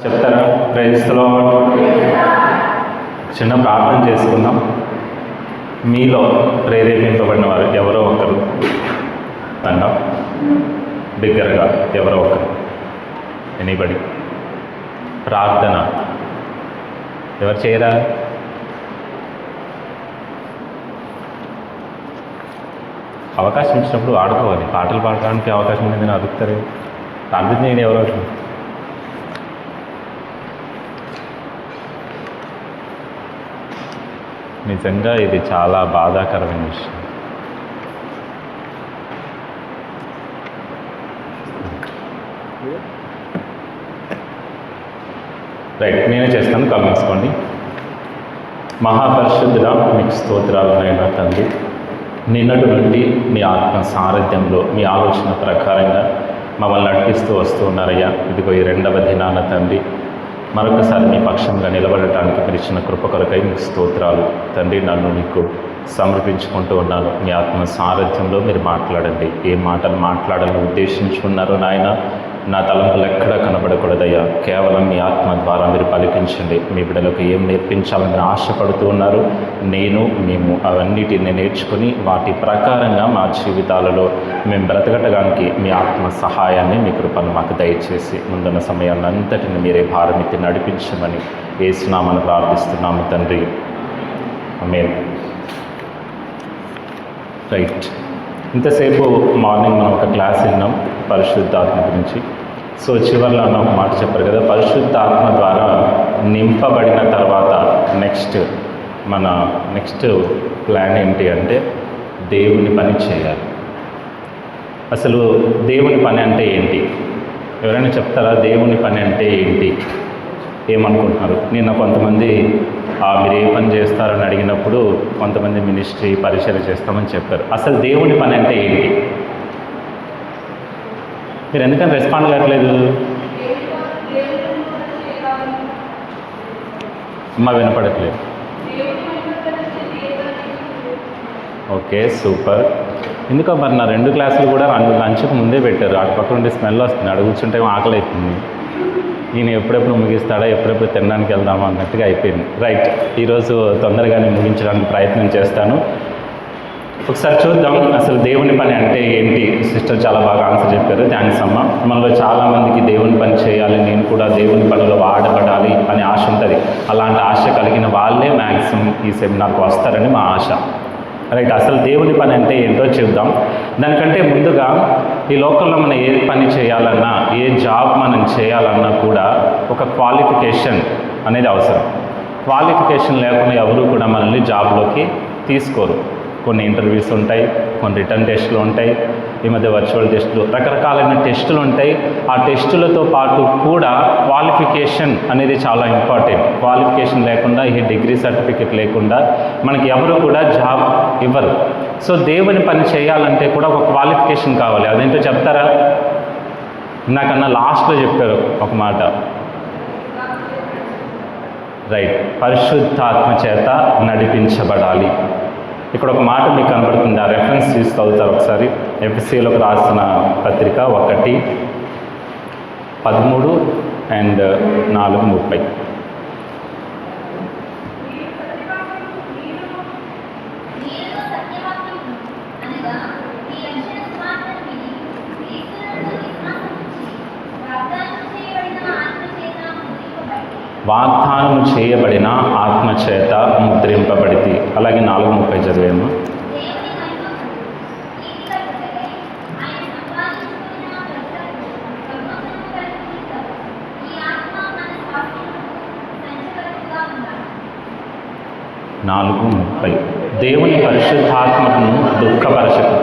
చెప్తారా? Praise the Lord. చిన్న ప్రార్థన చేసుకుందాం. మీలో ప్రేరేపింపబడిన వారు ఎవరో ఒకరు అన్నా బిగ్గరగా ఎవరో ఒకరు, ఎనీబడి ప్రార్థన ఎవరు చేయరా? అవకాశం ఇచ్చినప్పుడు ఆడుకోవాలి. పాటలు పాడడానికి అవకాశం ఉందని అడుగుతారు. ప్రార్థన చేయండి ఎవరో ఒకరు. నిజంగా ఇది చాలా బాధాకరమైన విషయం. రైట్, నేనే చేస్తాను. కళ్ళు మూసుకోండి. మహాపరిశుద్ధుడా, మీకు స్తోత్రాలు నాయనా తండ్రి. నిన్నటి నుండి మీ ఆత్మ సారథ్యంలో మీ ఆలోచన ప్రకారంగా మమ్మల్ని నడిపిస్తూ వస్తూ ఉన్నారయ్యా. ఇదిగో ఈ రెండవ దినాన తండ్రి మరొకసారి మీ పక్షంగా నిలబడటానికి మీరు ఇచ్చిన కృప కొరకై మీకు స్తోత్రాలు తండ్రి. నన్ను మీకు సమర్పించుకుంటూ ఉన్నాను. మీ ఆత్మ సారథ్యంలో మీరు మాట్లాడండి. ఏ మాటలు మాట్లాడాలని ఉద్దేశించుకున్నారో నాయన నా తలంపులు ఎక్కడా కనబడకూడదయ్యా. కేవలం మీ ఆత్మ ద్వారా మీరు పలికించండి. మీ బిడ్డలకు ఏం నేర్పించాలని ఆశపడుతూ ఉన్నారు. మేము అవన్నిటిని నేర్చుకుని వాటి ప్రకారంగా మా జీవితాలలో మేము బ్రతకటానికి మీ ఆత్మ సహాయాన్ని మీ కృపను మాకు దయచేసి ముందున్న సమయాన్ని అంతటిని మీరే భారమెత్తి నడిపించమని యేసునామమున ప్రార్థిస్తున్నాము తండ్రి. ఆమేన్. రైట్, ఇంతసేపు మార్నింగ్ మనం ఒక క్లాస్ విన్నాం పరిశుద్ధాత్మ గురించి. సో చివరిలో అన్న ఒక మాట చెప్పారు కదా, పరిశుద్ధాత్మ ద్వారా నింపబడిన తర్వాత నెక్స్ట్ ప్లాన్ ఏంటి అంటే దేవుని పని చేయాలి. అసలు దేవుని పని అంటే ఏంటి? ఎవరైనా చెప్తారా? దేవుని పని అంటే ఏంటి? ఏమనుకుంటున్నారు? నిన్న కొంతమంది మీరు ఏ పని చేస్తారని అడిగినప్పుడు కొంతమంది మినిస్ట్రీ పరిచయం చేస్తామని చెప్పారు. అసలు దేవుని పని అంటే ఏంటి? మీరు ఎందుకని రెస్పాండ్ కావట్లేదు? అమ్మ వినపడట్లేదు. Okay, super. ఎందుకో మరి నా 2 క్లాసులు కూడా లంచ్కి ముందే పెట్టారు. అటు పక్క నుండి స్మెల్ వస్తుంది. అక్కడ కూర్చుంటే ఆకలి అవుతుంది. ఈయన ఎప్పుడెప్పుడు ముగిస్తాడా, ఎప్పుడెప్పుడు తినడానికి వెళ్దామా అన్నట్టుగా అయిపోయింది. రైట్, ఈరోజు తొందరగానే ముగించడానికి ప్రయత్నం చేస్తాను. ఒకసారి చూద్దాం అసలు దేవుని పని అంటే ఏంటి. సిస్టర్ చాలా బాగా ఆన్సర్ చెప్పారు. థ్యాంక్స్ అమ్మ. మనలో చాలామందికి దేవుని పని చేయాలి, నేను కూడా దేవుని పనిలో వాడబడాలి అనే ఆశ ఉంటుంది. అలాంటి ఆశ కలిగిన వాళ్ళే మ్యాక్సిమం ఈ సెమినార్కి వస్తారని మా ఆశ. రైట్, అసలు దేవుని పని అంటే ఏంటో చూద్దాం. దానికంటే ముందుగా ఈ లోకంలో మనం ఏ పని చేయాలన్నా, ఏ జాబ్ మనం చేయాలన్నా కూడా ఒక క్వాలిఫికేషన్ అనేది అవసరం. క్వాలిఫికేషన్ లేకుండా ఎవరు కూడా మనల్ని జాబ్లోకి తీసుకోరు. కొన్ని ఇంటర్వ్యూస్ ఉంటాయి, కొన్ని రిటర్న్ టెస్టులు ఉంటాయి, ఈ మధ్య వర్చువల్ టెస్టులు, రకరకాలైన టెస్టులు ఉంటాయి. ఆ టెస్టులతో పాటు కూడా క్వాలిఫికేషన్ అనేది చాలా ఇంపార్టెంట్. క్వాలిఫికేషన్ లేకుండా, ఈ డిగ్రీ సర్టిఫికెట్ లేకుండా మనకి ఎవరు కూడా జాబ్ ఇవ్వరు. సో దేవుని పని చేయాలంటే కూడా ఒక క్వాలిఫికేషన్ కావాలి. అదేంటో చెప్తారా? నాకన్నా లాస్ట్లో చెప్పారు ఒక మాట. రైట్, పరిశుద్ధాత్మ చేత నడిపించబడాలి. ఇక్కడ ఒక మాట మీకు కనబడుతుంది. ఆ రెఫరెన్స్ చూసి చదువుతారు ఒకసారి. ఎఫ్ఎస్సీలకు రాసిన పత్రిక 1:13 అండ్ 4:30. వాగ్దానం చేయబడిన ఆత్మచేత ముద్రింపబడితి. అలాగే 4:30 చదివేమో. దేవుని పరిశుద్ధాత్మను దుఃఖపరచకు,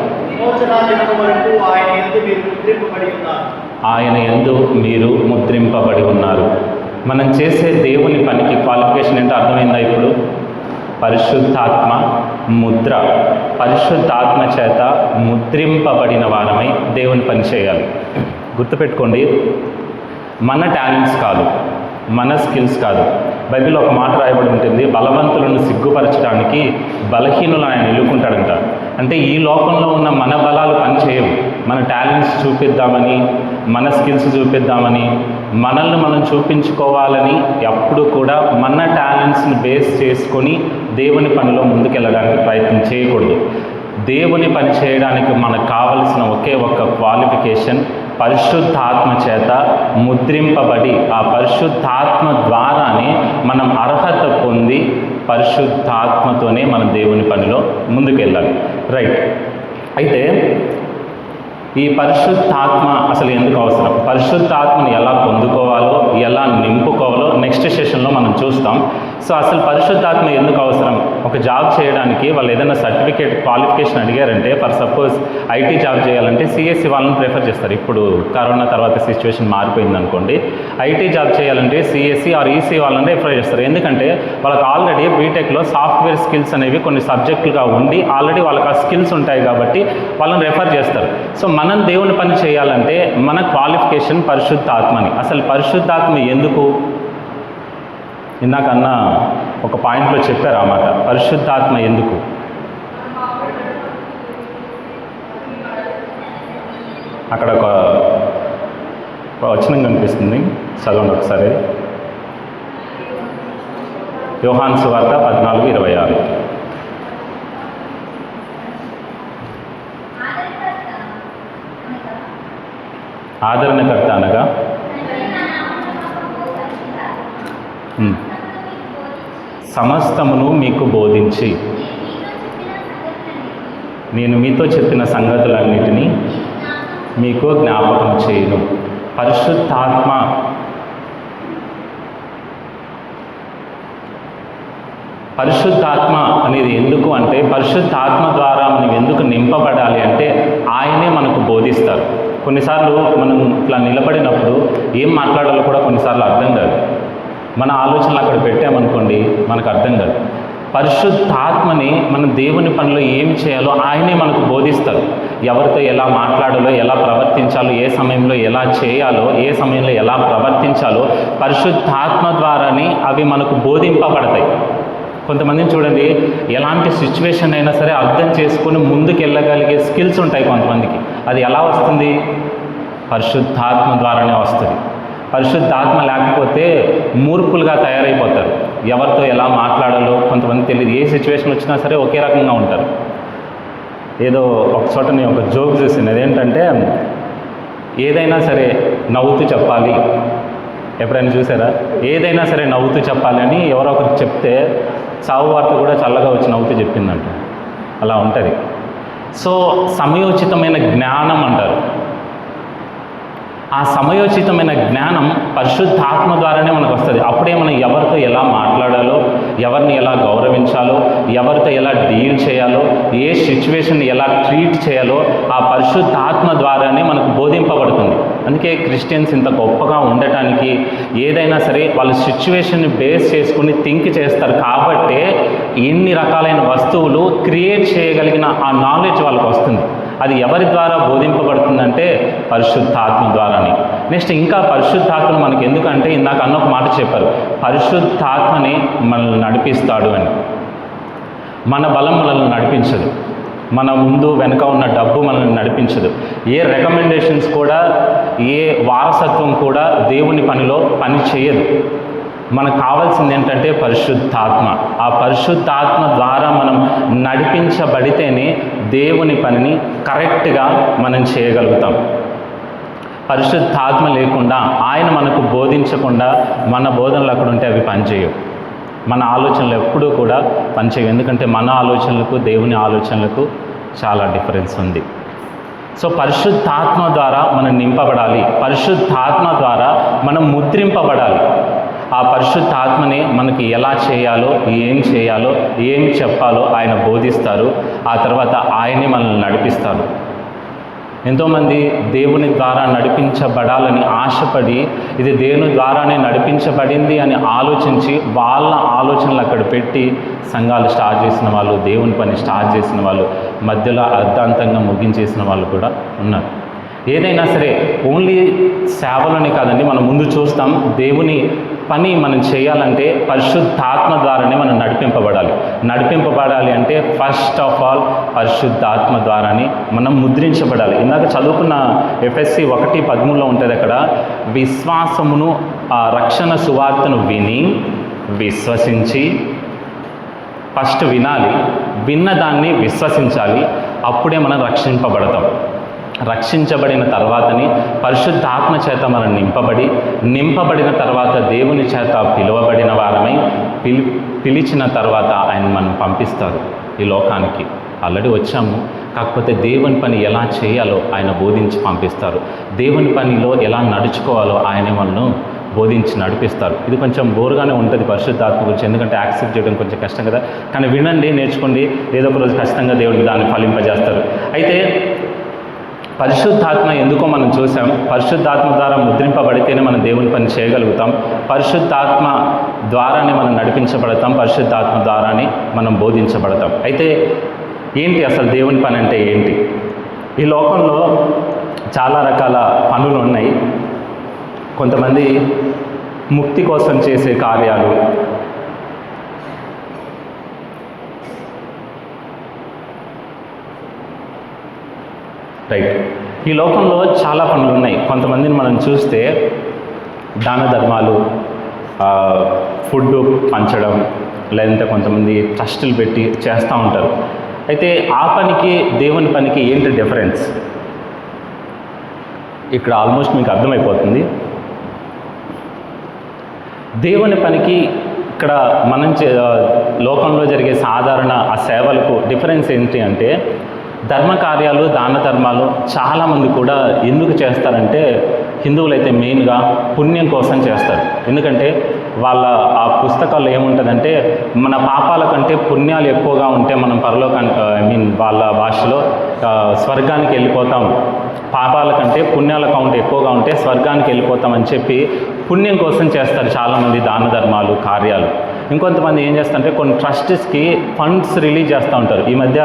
ఆయన యందు మీరు ముద్రింపబడి ఉన్నారు. మనం చేసే దేవుని పనికి క్వాలిఫికేషన్ ఏంటో అర్థమైందా? ఇప్పుడు పరిశుద్ధాత్మ ముద్ర, పరిశుద్ధాత్మ చేత ముద్రింపబడిన వారమై దేవుని పని చేయాలి. గుర్తుపెట్టుకోండి, మన టాలెంట్స్ కాదు, మన స్కిల్స్ కాదు. బైబిల్లో ఒక మాట రాయబడి ఉంటుంది, బలవంతులను సిగ్గుపరచడానికి బలహీనులను ఆయన ఎన్నుకుంటాడంట. అంటే ఈ లోకంలో ఉన్న మన బలాలు పనిచేయవు. మన టాలెంట్స్ చూపిద్దామని, మన స్కిల్స్ చూపిద్దామని, మనల్ని మనం చూపించుకోవాలని ఎప్పుడు కూడా మన టాలెంట్స్ని బేస్ చేసుకొని దేవుని పనిలో ముందుకెళ్ళడానికి ప్రయత్నం చేయకూడదు. దేవుని పని చేయడానికి మనకు కావలసిన ఒకే ఒక్క క్వాలిఫికేషన్, పరిశుద్ధాత్మ చేత ముద్రింపబడి ఆ పరిశుద్ధాత్మ ద్వారానే మనం అర్హత పొంది పరిశుద్ధాత్మతోనే మనం దేవుని పనిలో ముందుకెళ్ళాలి. రైట్. అయితే ఈ పరిశుద్ధాత్మ అసలు ఎందుకు అవసరం, పరిశుద్ధాత్మని ఎలా పొందుకోవాలో, ఎలా నింపుకోవాలో నెక్స్ట్ సెషన్లో మనం చూస్తాం. సో అసలు పరిశుద్ధాత్మ ఎందుకు అవసరం? ఒక జాబ్ చేయడానికి వాళ్ళు ఏదైనా సర్టిఫికేట్ క్వాలిఫికేషన్ అడిగారంటే, ఫర్ సపోజ్ ఐటీ జాబ్ చేయాలంటే సిఎస్సి వాళ్ళని ప్రిఫర్ చేస్తారు. ఇప్పుడు కరోనా తర్వాత సిచ్యువేషన్ మారిపోయింది అనుకోండి, ఐటీ జాబ్ చేయాలంటే సిఎస్సి ఆర్ ఈసీ వాళ్ళని ప్రిఫర్ చేస్తారు. ఎందుకంటే వాళ్ళకి ఆల్రెడీ బీటెక్లో సాఫ్ట్వేర్ స్కిల్స్ అనేవి కొన్ని సబ్జెక్టులుగా ఉండి ఆల్రెడీ వాళ్ళకి ఆ స్కిల్స్ ఉంటాయి కాబట్టి వాళ్ళని రెఫర్ చేస్తారు. సో మనం దేవుని పని చేయాలంటే మన క్వాలిఫికేషన్ పరిశుద్ధాత్మని. అసలు పరిశుద్ధాత్మ ఎందుకు? ఇందాకన్నా ఒక పాయింట్లో చెప్పారు అన్నమాట, పరిశుద్ధాత్మ ఎందుకు. అక్కడ ఒక వచనం కనిపిస్తుంది, చదవండి ఒకసారి. యోహాను సువార్త 14:26. ఆదరణకర్త అనగా సమస్తమును మీకు బోధించి నేను మీతో చెప్పిన సంగతులన్నిటినీ మీకు జ్ఞాపకం చేయను. పరిశుద్ధాత్మ అనేది ఎందుకు అంటే, పరిశుద్ధాత్మ ద్వారా మనం ఎందుకు నింపబడాలి అంటే ఆయనే మనకు బోధిస్తారు. కొన్నిసార్లు మనం ఇట్లా నిలబడినప్పుడు ఏం మాట్లాడాలో కూడా కొన్నిసార్లు అర్థం కాదు. మన ఆలోచనలు అక్కడ పెట్టామనుకోండి, మనకు అర్థం కాదు. పరిశుద్ధాత్మని మనం దేవుని పనిలో ఏం చేయాలో ఆయనే మనకు బోధిస్తారు. ఎవరితో ఎలా మాట్లాడాలో, ఎలా ప్రవర్తించాలో, ఏ సమయంలో ఎలా చేయాలో, ఏ సమయంలో ఎలా ప్రవర్తించాలో పరిశుద్ధాత్మ ద్వారానే అవి మనకు బోధింపబడతాయి. కొంతమందిని చూడండి, ఎలాంటి సిచ్యువేషన్ అయినా సరే అర్థం చేసుకొని ముందుకు వెళ్ళగలిగే స్కిల్స్ ఉంటాయి కొంతమందికి. అది ఎలా వస్తుంది? పరిశుద్ధాత్మ ద్వారానే వస్తుంది. పరిశుద్ధాత్మ లేకపోతే మూర్ఖులుగా తయారైపోతారు. ఎవరితో ఎలా మాట్లాడాలో కొంతమంది తెలియదు. ఏ సిచ్యువేషన్ వచ్చినా సరే ఒకే రకంగా ఉంటారు. ఏదో ఒక చోట నేను ఒక జోక్ చూసింది. అదేంటంటే, ఏదైనా సరే నవ్వుతూ చెప్పాలి. ఎప్పుడైనా చూసారా? ఏదైనా సరే నవ్వుతూ చెప్పాలి అని ఎవరో ఒకరికి చెప్తే చావు వార్త కూడా చల్లగా వచ్చి నవ్వుతూ చెప్పిందంట. అలా ఉంటుంది. సో సమయోచితమైన జ్ఞానం అంటారు. ఆ సమయోచితమైన జ్ఞానం పరిశుద్ధాత్మ ద్వారానే మనకు వస్తుంది. అప్పుడే మనం ఎవరితో ఎలా మాట్లాడాలో, ఎవరిని ఎలా గౌరవించాలో, ఎవరితో ఎలా డీల్ చేయాలో, ఏ సిచ్యువేషన్ ఎలా ట్రీట్ చేయాలో ఆ పరిశుద్ధాత్మ ద్వారానే మనకు బోధింపబడుతుంది. అందుకే క్రిస్టియన్స్ ఇంత గొప్పగా ఉండటానికి ఏదైనా సరే వాళ్ళు సిచ్యువేషన్ని బేస్ చేసుకుని థింక్ చేస్తారు. కాబట్టే ఎన్ని రకాలైన వస్తువులు క్రియేట్ చేయగలిగిన ఆ నాలెడ్జ్ వాళ్ళకు వస్తుంది. అది ఎవరి ద్వారా బోధింపబడుతుందంటే పరిశుద్ధాత్మ ద్వారానే. నెక్స్ట్ ఇంకా పరిశుద్ధాత్మ మనకి ఎందుకంటే, ఇందాక అన్న ఒక మాట చెప్పారు, పరిశుద్ధాత్మని మనల్ని నడిపిస్తాడు అని. మన బలం మనల్ని నడిపించదు. మన ముందు వెనక ఉన్న డబ్బు మనల్ని నడిపించదు. ఏ రికమెండేషన్స్ కూడా, ఏ వారసత్వం కూడా దేవుని పనిలో పని చేయదు. మనకు కావాల్సింది ఏంటంటే పరిశుద్ధాత్మ. ఆ పరిశుద్ధాత్మ ద్వారా మనం నడిపించబడితేనే దేవుని పనిని కరెక్ట్గా మనం చేయగలుగుతాం. పరిశుద్ధాత్మ లేకుండా, ఆయన మనకు బోధించకుండా మన బోధనలు అక్కడ ఉంటే అవి పనిచేయవు. మన ఆలోచనలు ఎప్పుడూ కూడా పనిచేయవు. ఎందుకంటే మన ఆలోచనలకు దేవుని ఆలోచనలకు చాలా డిఫరెన్స్ ఉంది. సో పరిశుద్ధాత్మ ద్వారా మనం నింపబడాలి. పరిశుద్ధాత్మ ద్వారా మనం ముద్రింపబడాలి. ఆ పరిశుద్ధాత్మని మనకి ఎలా చేయాలో, ఏం చేయాలో, ఏం చెప్పాలో ఆయన బోధిస్తారు. ఆ తర్వాత ఆయనే మనల్ని నడిపిస్తారు. ఎంతోమంది దేవుని ద్వారా నడిపించబడాలని ఆశపడి, ఇది దేవుని ద్వారానే నడిపించబడింది అని ఆలోచించి వాళ్ళ ఆలోచనలు అక్కడ పెట్టి సంఘాలు స్టార్ట్ చేసిన వాళ్ళు, దేవుని పని స్టార్ట్ చేసిన వాళ్ళు, మధ్యలో అర్ధాంతంగా ముగించేసిన వాళ్ళు కూడా ఉన్నారు. ఏదైనా సరే ఓన్లీ సేవలోనే కాదండి, మనం ముందు చూస్తాం దేవుని పని మనం చేయాలంటే పరిశుద్ధాత్మ ద్వారానే మనం నడిపింపబడాలి అంటే ఫస్ట్ ఆఫ్ ఆల్ పరిశుద్ధాత్మ ద్వారానే మనం ముద్రించబడాలి. ఇందాక చదువుకున్న ఎఫ్ఎస్సి 1:13 ఉంటుంది. అక్కడ విశ్వాసమును, ఆ రక్షణ సువార్తను విని విశ్వసించి, ఫస్ట్ వినాలి, విన్నదాన్ని విశ్వసించాలి, అప్పుడే మనం రక్షించబడిన తర్వాతని పరిశుద్ధాత్మ చేత మనం నింపబడిన తర్వాత దేవుని చేత పిలువబడిన వారమై పిలిచిన తర్వాత ఆయన మనం పంపిస్తారు ఈ లోకానికి. ఆల్రెడీ వచ్చాము, కాకపోతే దేవుని పని ఎలా చేయాలో ఆయన బోధించి పంపిస్తారు. దేవుని పనిలో ఎలా నడుచుకోవాలో ఆయనే మనను బోధించి నడిపిస్తారు. ఇది కొంచెం బోరుగానే ఉంటుంది పరిశుద్ధాత్మ గురించి, ఎందుకంటే యాక్సెప్ట్ చేయడం కొంచెం కష్టం కదా. కానీ వినండి, నేర్చుకోండి, ఏదో ఒక రోజు ఖచ్చితంగా దేవుడికి దాన్ని ఫలింపజేస్తారు. అయితే పరిశుద్ధాత్మ ఎందుకో మనం చూసాం. పరిశుద్ధాత్మ ద్వారా ముద్రింపబడితేనే మనం దేవుని పని చేయగలుగుతాం. పరిశుద్ధాత్మ ద్వారానే మనం నడిపించబడతాం. పరిశుద్ధాత్మ ద్వారానే మనం బోధించబడతాం. అయితే ఏంటి అసలు దేవుని పని అంటే ఏంటి? ఈ లోకంలో చాలా రకాల పనులు ఉన్నాయి. కొంతమంది ముక్తి కోసం చేసే కార్యాలు, రైట్. ఈ లోకంలో చాలా పనులు ఉన్నాయి. కొంతమందిని మనం చూస్తే దాన ధర్మాలు, ఫుడ్ పంచడం, లేదంటే కొంతమంది ట్రస్టులు పెట్టి చేస్తూ ఉంటారు. అయితే ఆ పనికి దేవుని పనికి ఏంటి డిఫరెన్స్? ఇక్కడ ఆల్మోస్ట్ మీకు అర్థమైపోతుంది. దేవుని పనికి ఇక్కడ మనం లోకంలో జరిగే సాధారణ ఆ సేవలకు డిఫరెన్స్ ఏంటి అంటే, ధర్మకార్యాలు, దాన ధర్మాలు చాలామంది కూడా ఎందుకు చేస్తారంటే, హిందువులైతే మెయిన్గా పుణ్యం కోసం చేస్తారు. ఎందుకంటే వాళ్ళ ఆ పుస్తకాల్లో ఏముంటుందంటే, మన పాపాల కంటే పుణ్యాలు ఎక్కువగా ఉంటే మనం వాళ్ళ భాషలో స్వర్గానికి వెళ్ళిపోతాం, పాపాల కంటే పుణ్యాల కౌంట్ ఎక్కువగా ఉంటే స్వర్గానికి వెళ్ళిపోతామని చెప్పి పుణ్యం కోసం చేస్తారు చాలామంది దాన ధర్మాలు, కార్యాలు. ఇంకొంతమంది ఏం చేస్తారంటే కొన్ని ట్రస్ట్స్కి ఫండ్స్ రిలీజ్ చేస్తూ ఉంటారు. ఈ మధ్య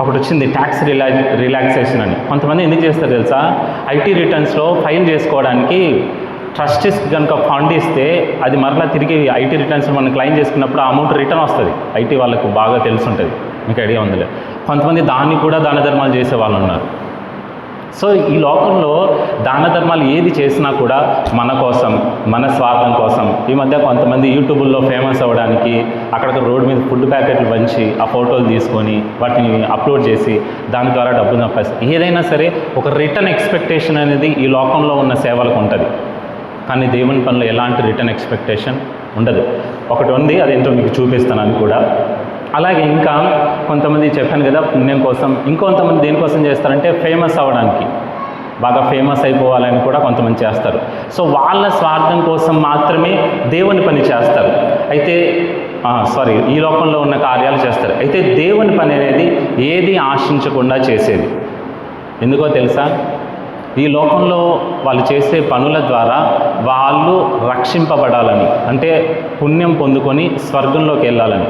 ఒకటి వచ్చింది ట్యాక్స్ రిలాక్సేషన్ అని. కొంతమంది ఎందుకు చేస్తారు తెలుసా? ఐటీ రిటర్న్స్లో ఫైల్ చేసుకోవడానికి ట్రస్టీస్కి కనుక ఫండ్ ఇస్తే అది మరలా తిరిగి ఐటీ రిటర్న్స్ మనం క్లెయిమ్ చేసుకున్నప్పుడు ఆ అమౌంట్ రిటర్న్ వస్తుంది. ఐటీ వాళ్ళకు బాగా తెలిసి ఉంటుంది, మీకు ఐడియా ఉందిలే. కొంతమంది దాన్ని కూడా దాన ధర్మాలు చేసే వాళ్ళు ఉన్నారు. సో ఈ లోకంలో దాన ధర్మాలు ఏది చేసినా కూడా మన కోసం, మన స్వార్థం కోసం. ఈ మధ్య కొంతమంది యూట్యూబ్లో ఫేమస్ అవ్వడానికి అక్కడ రోడ్డు మీద ఫుడ్ ప్యాకెట్లు పంచి ఆ ఫోటోలు తీసుకొని వాటిని అప్లోడ్ చేసి దాని ద్వారా డబ్బు సంపాదిస్తారు. ఏదైనా సరే ఒక రిటర్న్ ఎక్స్పెక్టేషన్ అనేది ఈ లోకంలో ఉన్న సేవలకు ఉంటుంది. కానీ దేవుని పనిలో ఎలాంటి రిటర్న్ ఎక్స్పెక్టేషన్ ఉండదు. ఒకటి ఉంది, అదేంటో మీకు చూపిస్తాను అది కూడా. అలాగే ఇంకా కొంతమంది చెప్పాను కదా పుణ్యం కోసం, ఇంకొంతమంది దేనికోసం చేస్తారంటే ఫేమస్ అవ్వడానికి, బాగా ఫేమస్ అయిపోవాలని కూడా కొంతమంది చేస్తారు. సో వాళ్ళ స్వార్థం కోసం మాత్రమే దేవుని పని చేస్తారు. అయితే ఈ లోకంలో ఉన్న కార్యాలు చేస్తారు. అయితే దేవుని పని అనేది ఏది ఆశించకుండా చేసేది. ఎందుకో తెలుసా? ఈ లోకంలో వాళ్ళు చేసే పనుల ద్వారా వాళ్ళు రక్షింపబడాలని, అంటే పుణ్యం పొందుకొని స్వర్గంలోకి వెళ్ళాలని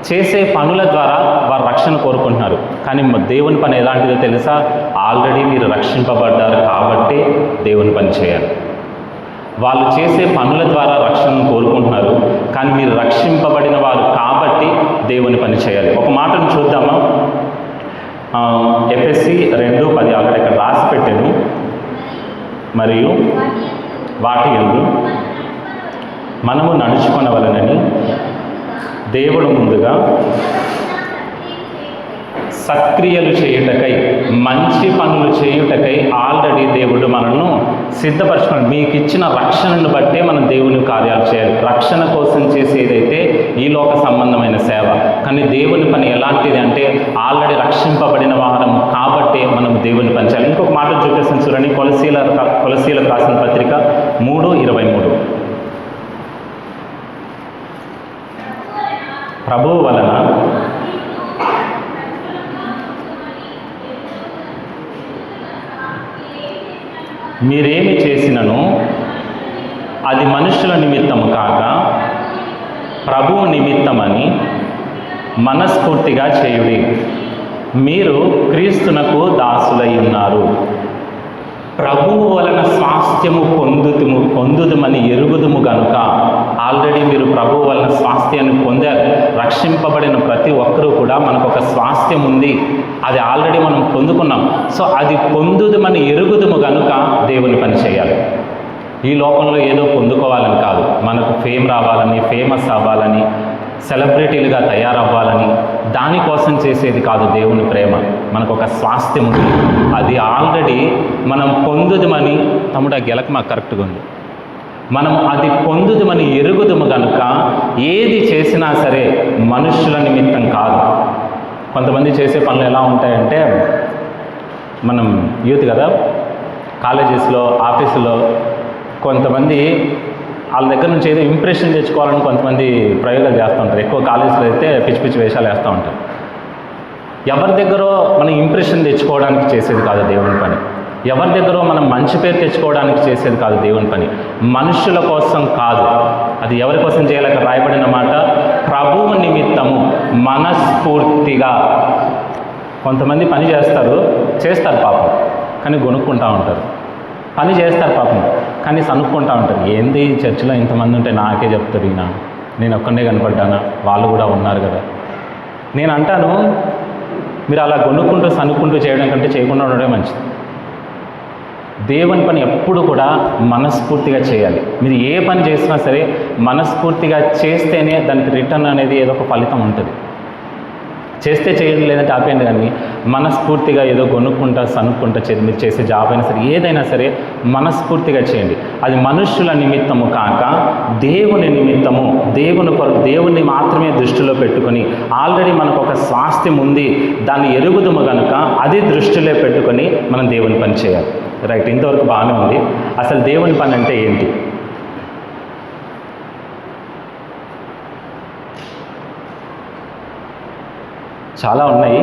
చేసే పనుల ద్వారా వారు రక్షణ కోరుకుంటున్నారు. కానీ దేవుని పని ఎలాంటిదో తెలుసా? ఆల్రెడీ మీరు రక్షింపబడ్డారు కాబట్టి దేవుని పని చేయాలి. వాళ్ళు చేసే పనుల ద్వారా రక్షణను కోరుకుంటున్నారు, కానీ మీరు రక్షింపబడిన వారు కాబట్టి దేవుని పని చేయాలి. ఒక మాటను చూద్దామా? ఎఫ్ఎస్సి 2:10 అక్కడ ఇక్కడ రాసి పెట్టాను. మరియు వాటి యందు మనము నడుచుకొనవలెనని దేవుడు ముందుగా సత్క్రియలు చేయుటకై, మంచి పనులు చేయుటకై ఆల్రెడీ దేవుడు మనల్ని సిద్ధపరచుకున్నాడు. మీకు ఇచ్చిన రక్షణను బట్టే మనం దేవుని కార్యాలు చేయాలి. రక్షణ కోసం చేసేదైతే ఈ లోక సంబంధమైన సేవ. కానీ దేవుని పని ఎలాంటిది అంటే ఆల్రెడీ రక్షింపబడిన వారం కాబట్టే మనం దేవుని పని చేయాలి. ఇంకొక మాట చూపిస్తాను చూడండి, కొలసీలకు రాసిన పత్రిక 3:23. ప్రభువు వలన మీరేమి చేసినను అది మనుషుల నిమిత్తము కాక ప్రభువు నిమిత్తమని మనస్ఫూర్తిగా చేయుడి. మీరు క్రీస్తునకు దాసులై ఉన్నారు. ప్రభువు వలన స్వాస్థ్యము పొందుదుమని ఎరుగుదుము గనుక. ఆల్రెడీ మీరు ప్రభువు వలన స్వాస్థ్యాన్ని పొందారు. రక్షింపబడిన ప్రతి ఒక్కరూ కూడా మనకు ఒక స్వాస్థ్యం ఉంది, అది ఆల్రెడీ మనం పొందుకున్నాం. సో అది పొందుదుమని ఎరుగుదుము గనుక దేవుని పని చేయాలి. ఈ లోకంలో ఏదో పొందుకోవాలని కాదు, మనకు ఫేమ్ రావాలని, ఫేమస్ అవ్వాలని, సెలబ్రిటీలుగా తయారవ్వాలని, దానికోసం చేసేది కాదు దేవుని ప్రేమ. మనకు ఒక స్వాస్థ్యం ఉంది, అది ఆల్రెడీ మనం పొందుదుమని. తమ్ముడు ఆ గెలక మాకు కరెక్ట్గా ఉంది. మనం అది పొందుదుమని ఎరుగుదుము కనుక ఏది చేసినా సరే మనుష్యుల నిమిత్తం కాదు. కొంతమంది చేసే పనులు ఎలా ఉంటాయంటే, మనం యూత్ కదా, కాలేజెస్లో, ఆఫీసులో కొంతమంది వాళ్ళ దగ్గర నుంచి ఏదో ఇంప్రెషన్ తెచ్చుకోవాలని కొంతమంది ప్రయోగాలు చేస్తూ ఉంటారు. ఎక్కువ కాలేజీలో అయితే పిచ్చి పిచ్చి వేషాలు వేస్తూ ఉంటారు. ఎవరి దగ్గరో మనం ఇంప్రెషన్ తెచ్చుకోవడానికి చేసేది కాదు దేవుని పని. ఎవరి దగ్గర మనం మంచి పేరు తెచ్చుకోవడానికి చేసేది కాదు దేవుని పని. మనుషుల కోసం కాదు, అది ఎవరి కోసం చేయాలని రాయబడిన మాట, ప్రభువు నిమిత్తము మనస్ఫూర్తిగా. కొంతమంది పని చేస్తారు పాపం, కానీ గొనుక్కుంటూ ఉంటారు. పని చేస్తారు పాపం, కానీ సనుక్కుంటూ ఉంటారు. ఏంది చర్చిలో ఇంతమంది ఉంటే నాకే చెప్తారు ఈయన, నేను ఒక్కడే కనపడ్డానా, వాళ్ళు కూడా ఉన్నారు కదా. నేను అంటాను, మీరు అలా గొనుక్కుంటూ సనుక్కుంటూ చేయడం కంటే చేయకుండా ఉండడమే మంచిది. దేవుని పని ఎప్పుడు కూడా మనస్ఫూర్తిగా చేయాలి. మీరు ఏ పని చేసినా సరే మనస్ఫూర్తిగా చేస్తేనే దానికి రిటర్న్ అనేది ఏదో ఒక ఫలితం ఉంటుంది. చేస్తే చేయండి, లేదంటే ఆపేయండి, కానీ మనస్ఫూర్తిగా ఏదో కొనుక్కుంటా సనుక్కుంటా మీరు చేసే జాబ్ అయినా సరే, ఏదైనా సరే మనస్ఫూర్తిగా చేయండి. అది మనుష్యుల నిమిత్తము కాక దేవుని నిమిత్తము, దేవుని మాత్రమే దృష్టిలో పెట్టుకొని, ఆల్రెడీ మనకు ఒక స్వాస్థ్యం ఉంది, దాన్ని ఎరుగుదుము కనుక అది దృష్టిలో పెట్టుకొని మనం దేవుని పని చేయాలి. రైట్, ఇంతవరకు బాగానే ఉంది. అసలు దేవుని పని అంటే ఏంటి? చాలా ఉన్నాయి,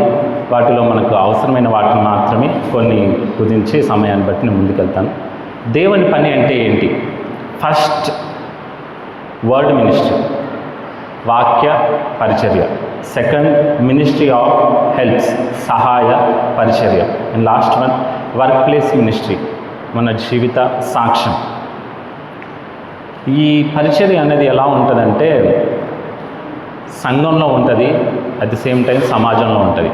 వాటిలో మనకు అవసరమైన వాటిని మాత్రమే కొన్ని కుదించి సమయాన్ని బట్టి నేను ముందుకెళ్తాను. దేవుని పని అంటే ఏంటి? ఫస్ట్, వర్డ్ మినిస్ట్రీ, వాక్య పరిచర్య. సెకండ్, మినిస్ట్రీ ఆఫ్ హెల్ప్స్, సహాయ పరిచర్య. And last one, work place ministry, మన జీవిత సాక్ష్యం. ఈ పరిచర్య అనేది ఎలా ఉంటుందంటే, సంఘంలో ఉంటుంది, అట్ ది సేమ్ టైం సమాజంలో ఉంటుంది.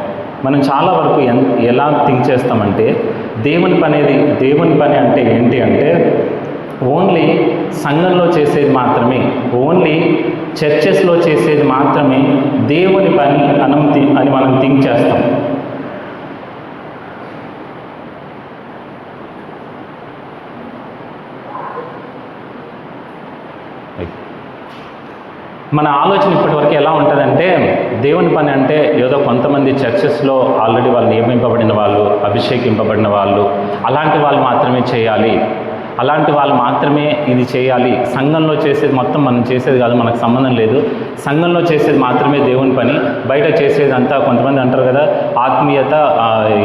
మనం చాలా వరకు ఎలా థింక్ చేస్తామంటే, దేవుని పని అంటే ఏంటి అంటే, ఓన్లీ సంఘంలో చేసేది మాత్రమే, ఓన్లీ చర్చెస్లో చేసేది మాత్రమే దేవుని పని అని మనం థింక్ చేస్తాం. మన ఆలోచన ఇప్పటివరకు ఎలా ఉంటుందంటే, దేవుని పని అంటే ఏదో కొంతమంది చర్చెస్లో ఆల్రెడీ వాళ్ళు నియమింపబడిన వాళ్ళు, అభిషేకింపబడిన వాళ్ళు, అలాంటి వాళ్ళు మాత్రమే చేయాలి, అలాంటి వాళ్ళు మాత్రమే ఇది చేయాలి. సంఘంలో చేసేది మొత్తం మనం చేసేది కాదు, మనకు సంబంధం లేదు. సంఘంలో చేసేది మాత్రమే దేవుని పని, బయట చేసేది అంతా, కొంతమంది అంటారు కదా, ఆత్మీయత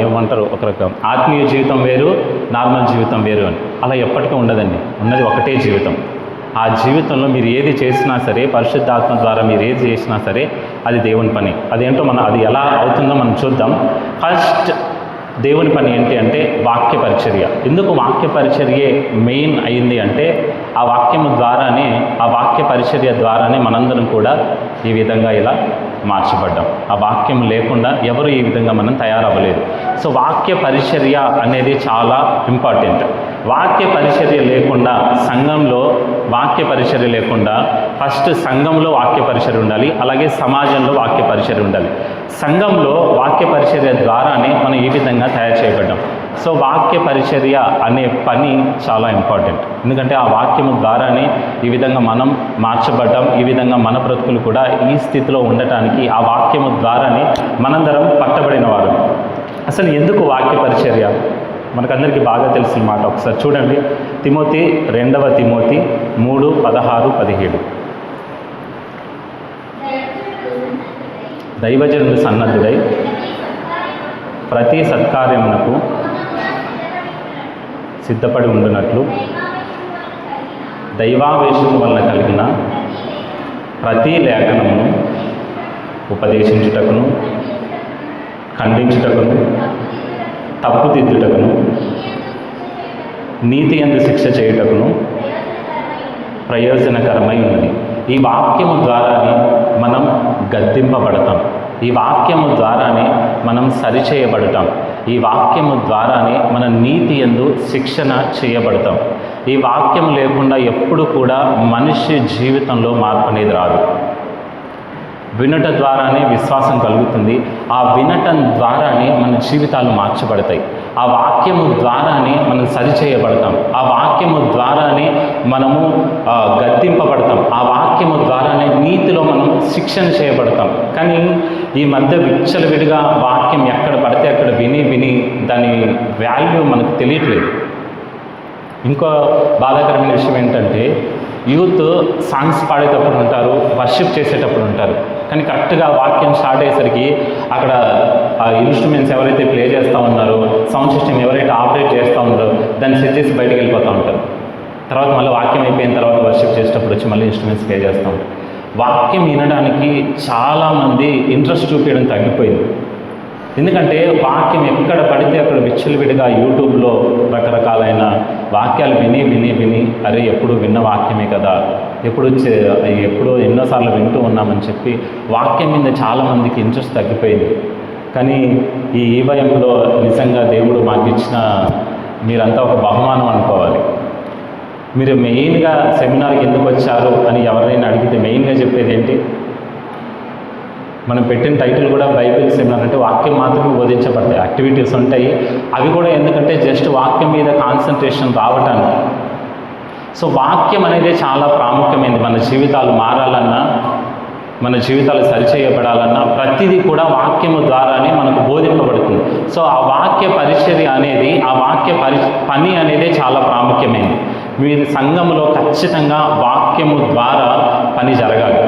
ఏమంటారు, ఒక రకం ఆత్మీయ జీవితం వేరు, నార్మల్ జీవితం వేరు అని. అలా ఎప్పటికీ ఉండదండి, ఉన్నది ఒకటే జీవితం. ఆ జీవితంలో మీరు ఏది చేసినా సరే, పరిశుద్ధాత్మ ద్వారా మీరు ఏది చేసినా సరే అది దేవుని పని. అదేంటో అది ఎలా అవుతుందో మనం చూద్దాం. ఫస్ట్ దేవుని పని ఏంటి అంటే వాక్య పరిచర్య. ఎందుకు వాక్య పరిచర్యే మెయిన్ అయింది అంటే, ఆ వాక్యము ద్వారానే, ఆ వాక్య పరిచర్య ద్వారానే మనందరం కూడా ఈ విధంగా ఇలా మార్చబడ్డాం. ఆ వాక్యం లేకుండా ఎవరు ఈ విధంగా మనం తయారవ్వలేదు. సో వాక్య పరిచర్య అనేది చాలా ఇంపార్టెంట్. వాక్య పరిచర్య లేకుండా, సంఘంలో వాక్య పరిచర్య లేకుండా, ఫస్ట్ సంఘంలో వాక్య పరిచర్య ఉండాలి, అలాగే సమాజంలో వాక్య పరిచర్య ఉండాలి. సంఘంలో వాక్య పరిచర్య ద్వారానే మనం ఈ విధంగా తయారు చేయబడ్డాం. సో వాక్య పరిచర్య అనే పని చాలా ఇంపార్టెంట్. ఎందుకంటే ఆ వాక్యము ద్వారానే ఈ విధంగా మనం మార్చబడ్డాం. ఈ విధంగా మన బ్రతుకులు కూడా ఈ స్థితిలో ఉండటానికి ఆ వాక్యము ద్వారానే మనందరం పట్టబడిన వారు. అసలు ఎందుకు వాక్య పరిచర్య? మనకందరికీ బాగా తెలిసిన మాట. ఒకసారి చూడండి, తిమోతి 2వ తిమోతి 3:16-17. దైవజనుడు సన్నద్ధుడై ప్రతి సత్కార్యమునకు సిద్ధపడి ఉండునట్లు దైవావేశము వలన కలిగిన ప్రతి లేఖనమును ఉపదేశించుటకును, ఖండించుటకును, తప్పుదిద్దుటకును, నీతి యందు శిక్ష చేయుటకును ప్రయోజనకరమై ఉన్నది. ఈ వాక్యము ద్వారానే మనం గద్దింపబడతాం. ఈ వాక్యము ద్వారానే మనం సరిచేయబడతాం. ఈ వాక్యము ద్వారానే మన నీతి యందు శిక్షణ చేయబడతాం. ఈ వాక్యం లేకుండా ఎప్పుడు కూడా మనిషి జీవితంలో మార్పు అనేది రాదు. వినట ద్వారానే విశ్వాసం కలుగుతుంది. ఆ వినటం ద్వారానే మన జీవితాలు మార్చబడతాయి. ఆ వాక్యము ద్వారానే మనం సరిచేయబడతాం. ఆ వాక్యము ద్వారానే మనము గద్దింపబడతాం. ఆ వాక్యము ద్వారానే నీతిలో మనం శిక్షణ చేయబడతాం. కానీ ఈ మధ్య విచ్చలవిడిగా వాక్యం ఎక్కడ పడితే అక్కడ విని దాని వాల్యూ మనకు తెలియట్లేదు. ఇంకో బాధాకరమైన విషయం ఏంటంటే, యూత్ సాంగ్స్ పాడేటప్పుడు ఉంటారు, వర్షిప్ చేసేటప్పుడు ఉంటారు, కానీ కరెక్ట్గా వాక్యం స్టార్ట్ అయ్యేసరికి అక్కడ ఆ ఇన్స్ట్రుమెంట్స్ ఎవరైతే ప్లే చేస్తూ ఉన్నారో, సౌండ్ సిస్టమ్ ఎవరైతే ఆపరేట్ చేస్తూ ఉన్నారో దాన్ని సెట్ చేసి బయటకు వెళ్ళిపోతూ ఉంటారు. తర్వాత మళ్ళీ వాక్యం అయిపోయిన తర్వాత వర్షిప్ చేసేటప్పుడు వచ్చి మళ్ళీ ఇన్స్ట్రుమెంట్స్ ప్లే చేస్తూ ఉంటారు. వాక్యం వినడానికి చాలామంది ఇంట్రెస్ట్ చూపించడం తగ్గిపోయింది. ఎందుకంటే వాక్యం ఎక్కడ పడితే అక్కడ విచ్చలవిడిగా యూట్యూబ్లో రకరకాలైన వాక్యాలు విని అరే ఎప్పుడు విన్న వాక్యమే కదా, ఎప్పుడో ఎన్నోసార్లు వింటూ ఉన్నామని చెప్పి వాక్యం మీద చాలామందికి ఇంట్రెస్ట్ తగ్గిపోయింది. కానీ ఈ ఈవయంలో నిజంగా దేవుడు మాకు ఇచ్చిన మీరంతా ఒక బహుమానం అనుకోవాలి. మీరు మెయిన్గా సెమినార్కి ఎందుకు వచ్చారు అని ఎవరైనా అడిగితే మెయిన్గా చెప్పేది ఏంటి? మనం పెట్టిన టైటిల్ కూడా బైబిల్ సెమినార్, అంటే వాక్యం మాత్రమే బోధించబడతాయి. యాక్టివిటీస్ ఉంటాయి, అవి కూడా ఎందుకంటే జస్ట్ వాక్యం మీద కాన్సన్ట్రేషన్ రావటానికి. సో వాక్యం అనేది చాలా ప్రాముఖ్యమైనది. మన జీవితాలు మారాలన్నా, మన జీవితాలు సరిచేయబడాలన్నా ప్రతిదీ కూడా వాక్యము ద్వారానే మనకు బోధింపబడుతుంది. సో ఆ వాక్య పరిచర్య అనేది, ఆ వాక్య పని అనేది చాలా ప్రాముఖ్యమైనది. మీరు సంఘంలో ఖచ్చితంగా వాక్యము ద్వారా పని జరగాలి.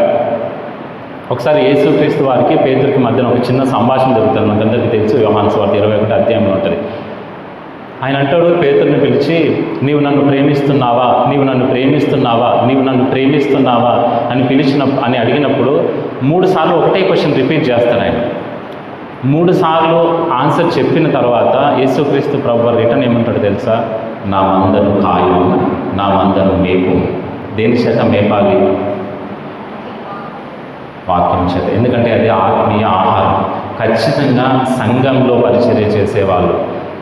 ఒకసారి యేసుక్రీస్తు వారికి పేతురుకి మధ్యన ఒక చిన్న సంభాషణ జరుగుతుంది. మనకందరికీ తెలుసు, యోహాను సువార్త 21 అధ్యాయంలో ఉంటుంది. ఆయన అంటాడు పేతురుని పిలిచి, నీవు నన్ను ప్రేమిస్తున్నావా, నీవు నన్ను ప్రేమిస్తున్నావా, నీవు నన్ను ప్రేమిస్తున్నావా అని అడిగినప్పుడు 3 సార్లు ఒకటే క్వశ్చన్ రిపీట్ చేస్తాడు ఆయన. 3 సార్లు ఆన్సర్ చెప్పిన తర్వాత యేసుక్రీస్తు ప్రభువు రిటర్న్ ఏమంటాడు తెలుసా? నా మందను కాయు, నా మందను మేపు. దేని చేత మేపాలి? వాక్యం చేత. ఎందుకంటే అది ఆత్మీయ ఆహారం. ఖచ్చితంగా సంఘంలో పరిచర్య చేసేవాళ్ళు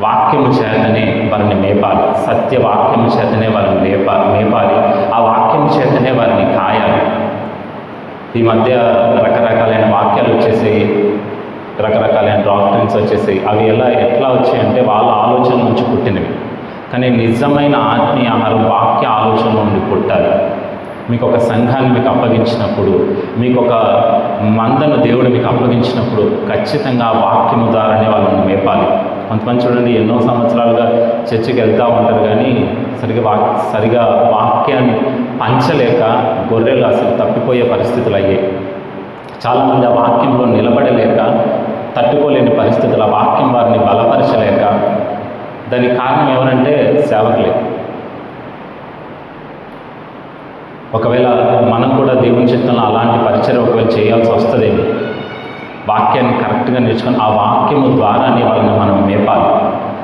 వాక్యము చేతనే వారిని మేపాలి. సత్య వాక్యము చేతనే వారిని మేపాలి. ఆ వాక్యం చేతనే వారిని కాయాలి. ఈ మధ్య రకరకాలైన వాక్యాలు వచ్చేసాయి, రకరకాలైన డాక్టరీన్స్ వచ్చేసాయి. అవి ఎట్లా వచ్చాయంటే వాళ్ళ ఆలోచన నుంచి పుట్టినవి. కానీ నిజమైన ఆత్మీయ ఆహారం వాక్య ఆలోచన నుండి పుట్టాలి. మీకు ఒక సంఘాన్ని మీకు అప్పగించినప్పుడు, మీకు ఒక మందను దేవుడు మీకు అప్పగించినప్పుడు ఖచ్చితంగా వాక్యము ద్వారానే వాళ్ళని మేపాలి. కొంతమంది చూడండి, ఎన్నో సంవత్సరాలుగా చర్చికి వెళ్తూ ఉంటారు, కానీ సరిగా వాక్యాన్ని పంచలేక గొర్రెలు అసలు తప్పిపోయే పరిస్థితులు అయ్యాయి. చాలామంది ఆ వాక్యంలో నిలబడలేక తట్టుకోలేని పరిస్థితులు, ఆ వాక్యం వారిని బలపరచలేక. దానికి కారణం ఎవరంటే సేవకులే. ఒకవేళ మనం కూడా దేవుని చిత్తంలో అలాంటి పరిచయం ఒకవేళ చేయాల్సి వస్తుందేమో, వాక్యాన్ని కరెక్ట్గా నేర్చుకొని ఆ వాక్యము ద్వారానే వాళ్ళని మనం మేపాలి.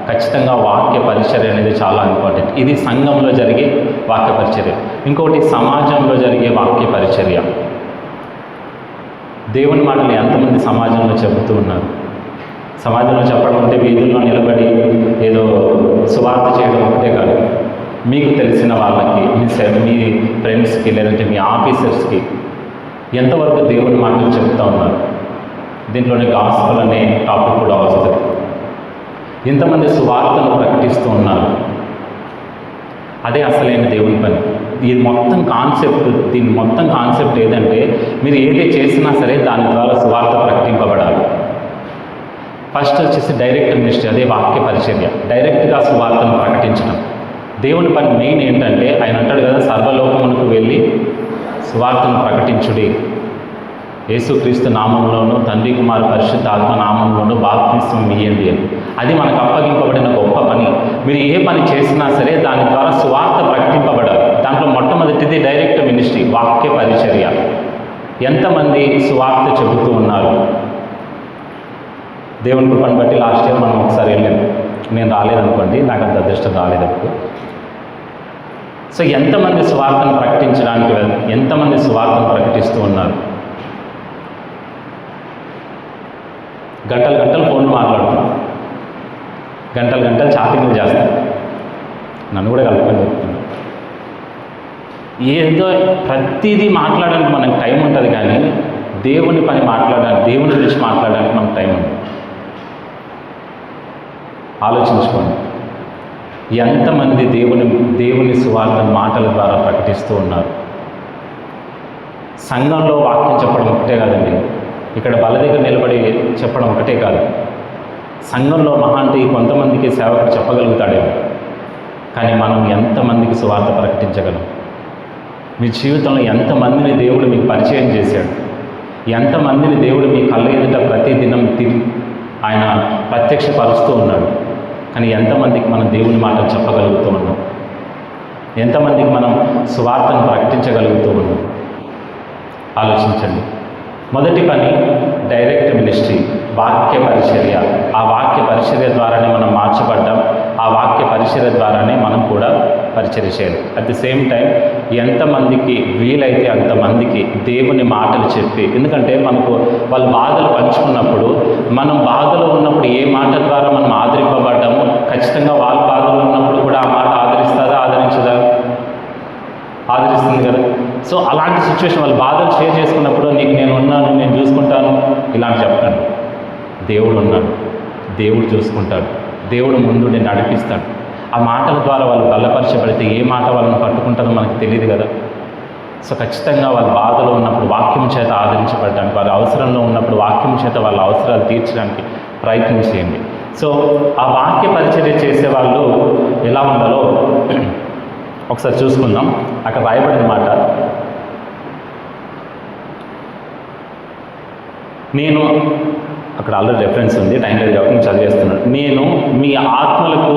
ఖచ్చితంగా వాక్య పరిచర్య అనేది చాలా ఇంపార్టెంట్. ఇది సంఘంలో జరిగే వాక్య పరిచర్య. ఇంకొకటి సమాజంలో జరిగే వాక్య పరిచర్య. దేవుని మాటలు ఎంతమంది సమాజంలో చెబుతూ ఉన్నారు? సమాజంలో చెప్పడం అంటే వీధుల్లో నిలబడి ఏదో సువార్త చేయడం ఒకటే కాదు. మీకు తెలిసిన వాళ్ళకి, మీ ఫ్రెండ్స్కి, లేదంటే మీ ఆఫీసర్స్కి ఎంతవరకు దేవుని మాటలు చెప్తూ ఉన్నారు? దీంట్లోనే గాస్పెల్ అనే టాపిక్ కూడా వస్తుంది. ఎంతమంది సువార్తను ప్రకటిస్తూ ఉన్నారు? అదే అసలైన దేవుని పని. దీని మొత్తం కాన్సెప్ట్ ఏదంటే, మీరు ఏది చేసినా సరే దాని ద్వారా సువార్త ప్రకటింపబడాలి. ఫస్ట్ వచ్చేసి డైరెక్ట్ మినిస్ట్రీ, అదే వాక్య పరిచర్య. డైరెక్ట్గా సువార్తను ప్రకటించడం దేవుని పని. మెయిన్ ఏంటంటే ఆయన అంటాడు కదా, సర్వలోకమునకు వెళ్ళి సువార్తను ప్రకటించుడి, యేసుక్రీస్తు నామంలోనూ తండ్రి కుమార పరిశుద్ధ ఆత్మ నామంలోనూ బాప్తిస్మం ఇయ్యండి అని. అది మనకు అప్పగింపబడిన గొప్ప పని. మీరు ఏ పని చేసినా సరే దాని ద్వారా సువార్త ప్రకటింపబడాలి. దాంట్లో మొట్టమొదటిది డైరెక్ట్ మినిస్ట్రీ, వాక్య పరిచర్య. ఎంతమంది సువార్త చెబుతూ ఉన్నారు? దేవుని కృపను బట్టి లాస్ట్ ఇయర్ మనం ఒకసారి వెళ్ళాము. నేను రాలేదనుకోండి, నాకు అంత అదృష్టం రాలేదప్పుడు. సో ఎంతమంది సువార్తను ప్రకటించడానికి ఎంతమంది సువార్తను ప్రకటిస్తూ ఉన్నారు? గంటలు గంటలు ఫోన్లు మాట్లాడుతున్నాం, గంటలు గంటలు చాటింగ్లు చేస్తాం. నన్ను కూడా కలుపుకొని చెప్తున్నాను. ఏదో ప్రతిదీ మాట్లాడడానికి మనకు టైం ఉంటుంది, కానీ దేవుని పని మాట్లాడడానికి, దేవుని గురించి మాట్లాడడానికి మనకు టైం ఉంది. ఆలోచించుకోండి, ఎంతమంది దేవుని సువార్తను మాటల ద్వారా ప్రకటిస్తూ ఉన్నారు. సంఘంలో వాక్యం చెప్పడం ఒకటే కాదండి, ఇక్కడ బల దగ్గర నిలబడి చెప్పడం ఒకటే కాదు. సంఘంలో మహా అంటే కొంతమందికి సేవకుడు చెప్పగలుగుతాడేమో, కానీ మనం ఎంతమందికి సువార్త ప్రకటించగలం? మీ జీవితంలో ఎంతమందిని దేవుడు మీకు పరిచయం చేశాడు? ఎంతమందిని దేవుడు మీ కళ్ళ ఎదుట ప్రతి దినం ఆయన ప్రత్యక్షపరుస్తూ ఉన్నాడు? కానీ ఎంతమందికి మనం దేవుని మాటలు చెప్పగలుగుతూ ఉన్నాం? ఎంతమందికి మనం సువార్తను ప్రకటించగలుగుతూ ఉన్నాం? ఆలోచించండి. మొదటి పని డైరెక్ట్ మినిస్ట్రీ, వాక్య పరిచర్య. ఆ వాక్య పరిచర్య ద్వారానే మనం మార్చబడ్డాం. ఆ వాక్య పరిచర్య ద్వారానే మనం కూడా పరిచర్య చేయాలి. అట్ ది సేమ్ టైం ఎంతమందికి వీలైతే అంతమందికి దేవుని మాటలు చెప్పి, ఎందుకంటే మనకు వాళ్ళు బాధలు పంచుకున్నప్పుడు, మనం బాధలో ఉన్నప్పుడు ఏ మాట ద్వారా మనం ఆదరింపబడ్డామో ఖచ్చితంగా వాళ్ళ బాధలో ఉన్నప్పుడు కూడా ఆ మాట ఆదరిస్తుందా, ఆదరించదా? ఆదరిస్తుంది కదా. సో అలాంటి సిచ్యువేషన్, వాళ్ళు బాధలు షేర్ చేసుకున్నప్పుడు నీకు నేను ఉన్నాను, నేను చూసుకుంటాను ఇలాంటి చెప్పండి. దేవుడు ఉన్నాడు, దేవుడు చూసుకుంటాడు, దేవుడు ముందు నేను నడిపిస్తాడు. ఆ మాటల ద్వారా వాళ్ళు బలపరచబడితే ఏ మాట వాళ్ళని పట్టుకుంటుందో మనకు తెలియదు కదా. సో ఖచ్చితంగా వాళ్ళు బాధలో ఉన్నప్పుడు వాక్యం చేత ఆదరించబడడానికి, వాళ్ళ అవసరంలో ఉన్నప్పుడు వాక్యం చేత వాళ్ళ అవసరాలు తీర్చడానికి ప్రయత్నం చేయండి. సో ఆ వాక్య పరిచర్య చేసే వాళ్ళు ఎలా ఉండాలో ఒకసారి చూసుకుందాం. అక్కడ రాయబడిన మాట, నేను అక్కడ ఆల్రెడీ రెఫరెన్స్ ఉంది, టైం లేదు కాబట్టి నేను చదివేస్తున్నాను. నేను మీ ఆత్మలకు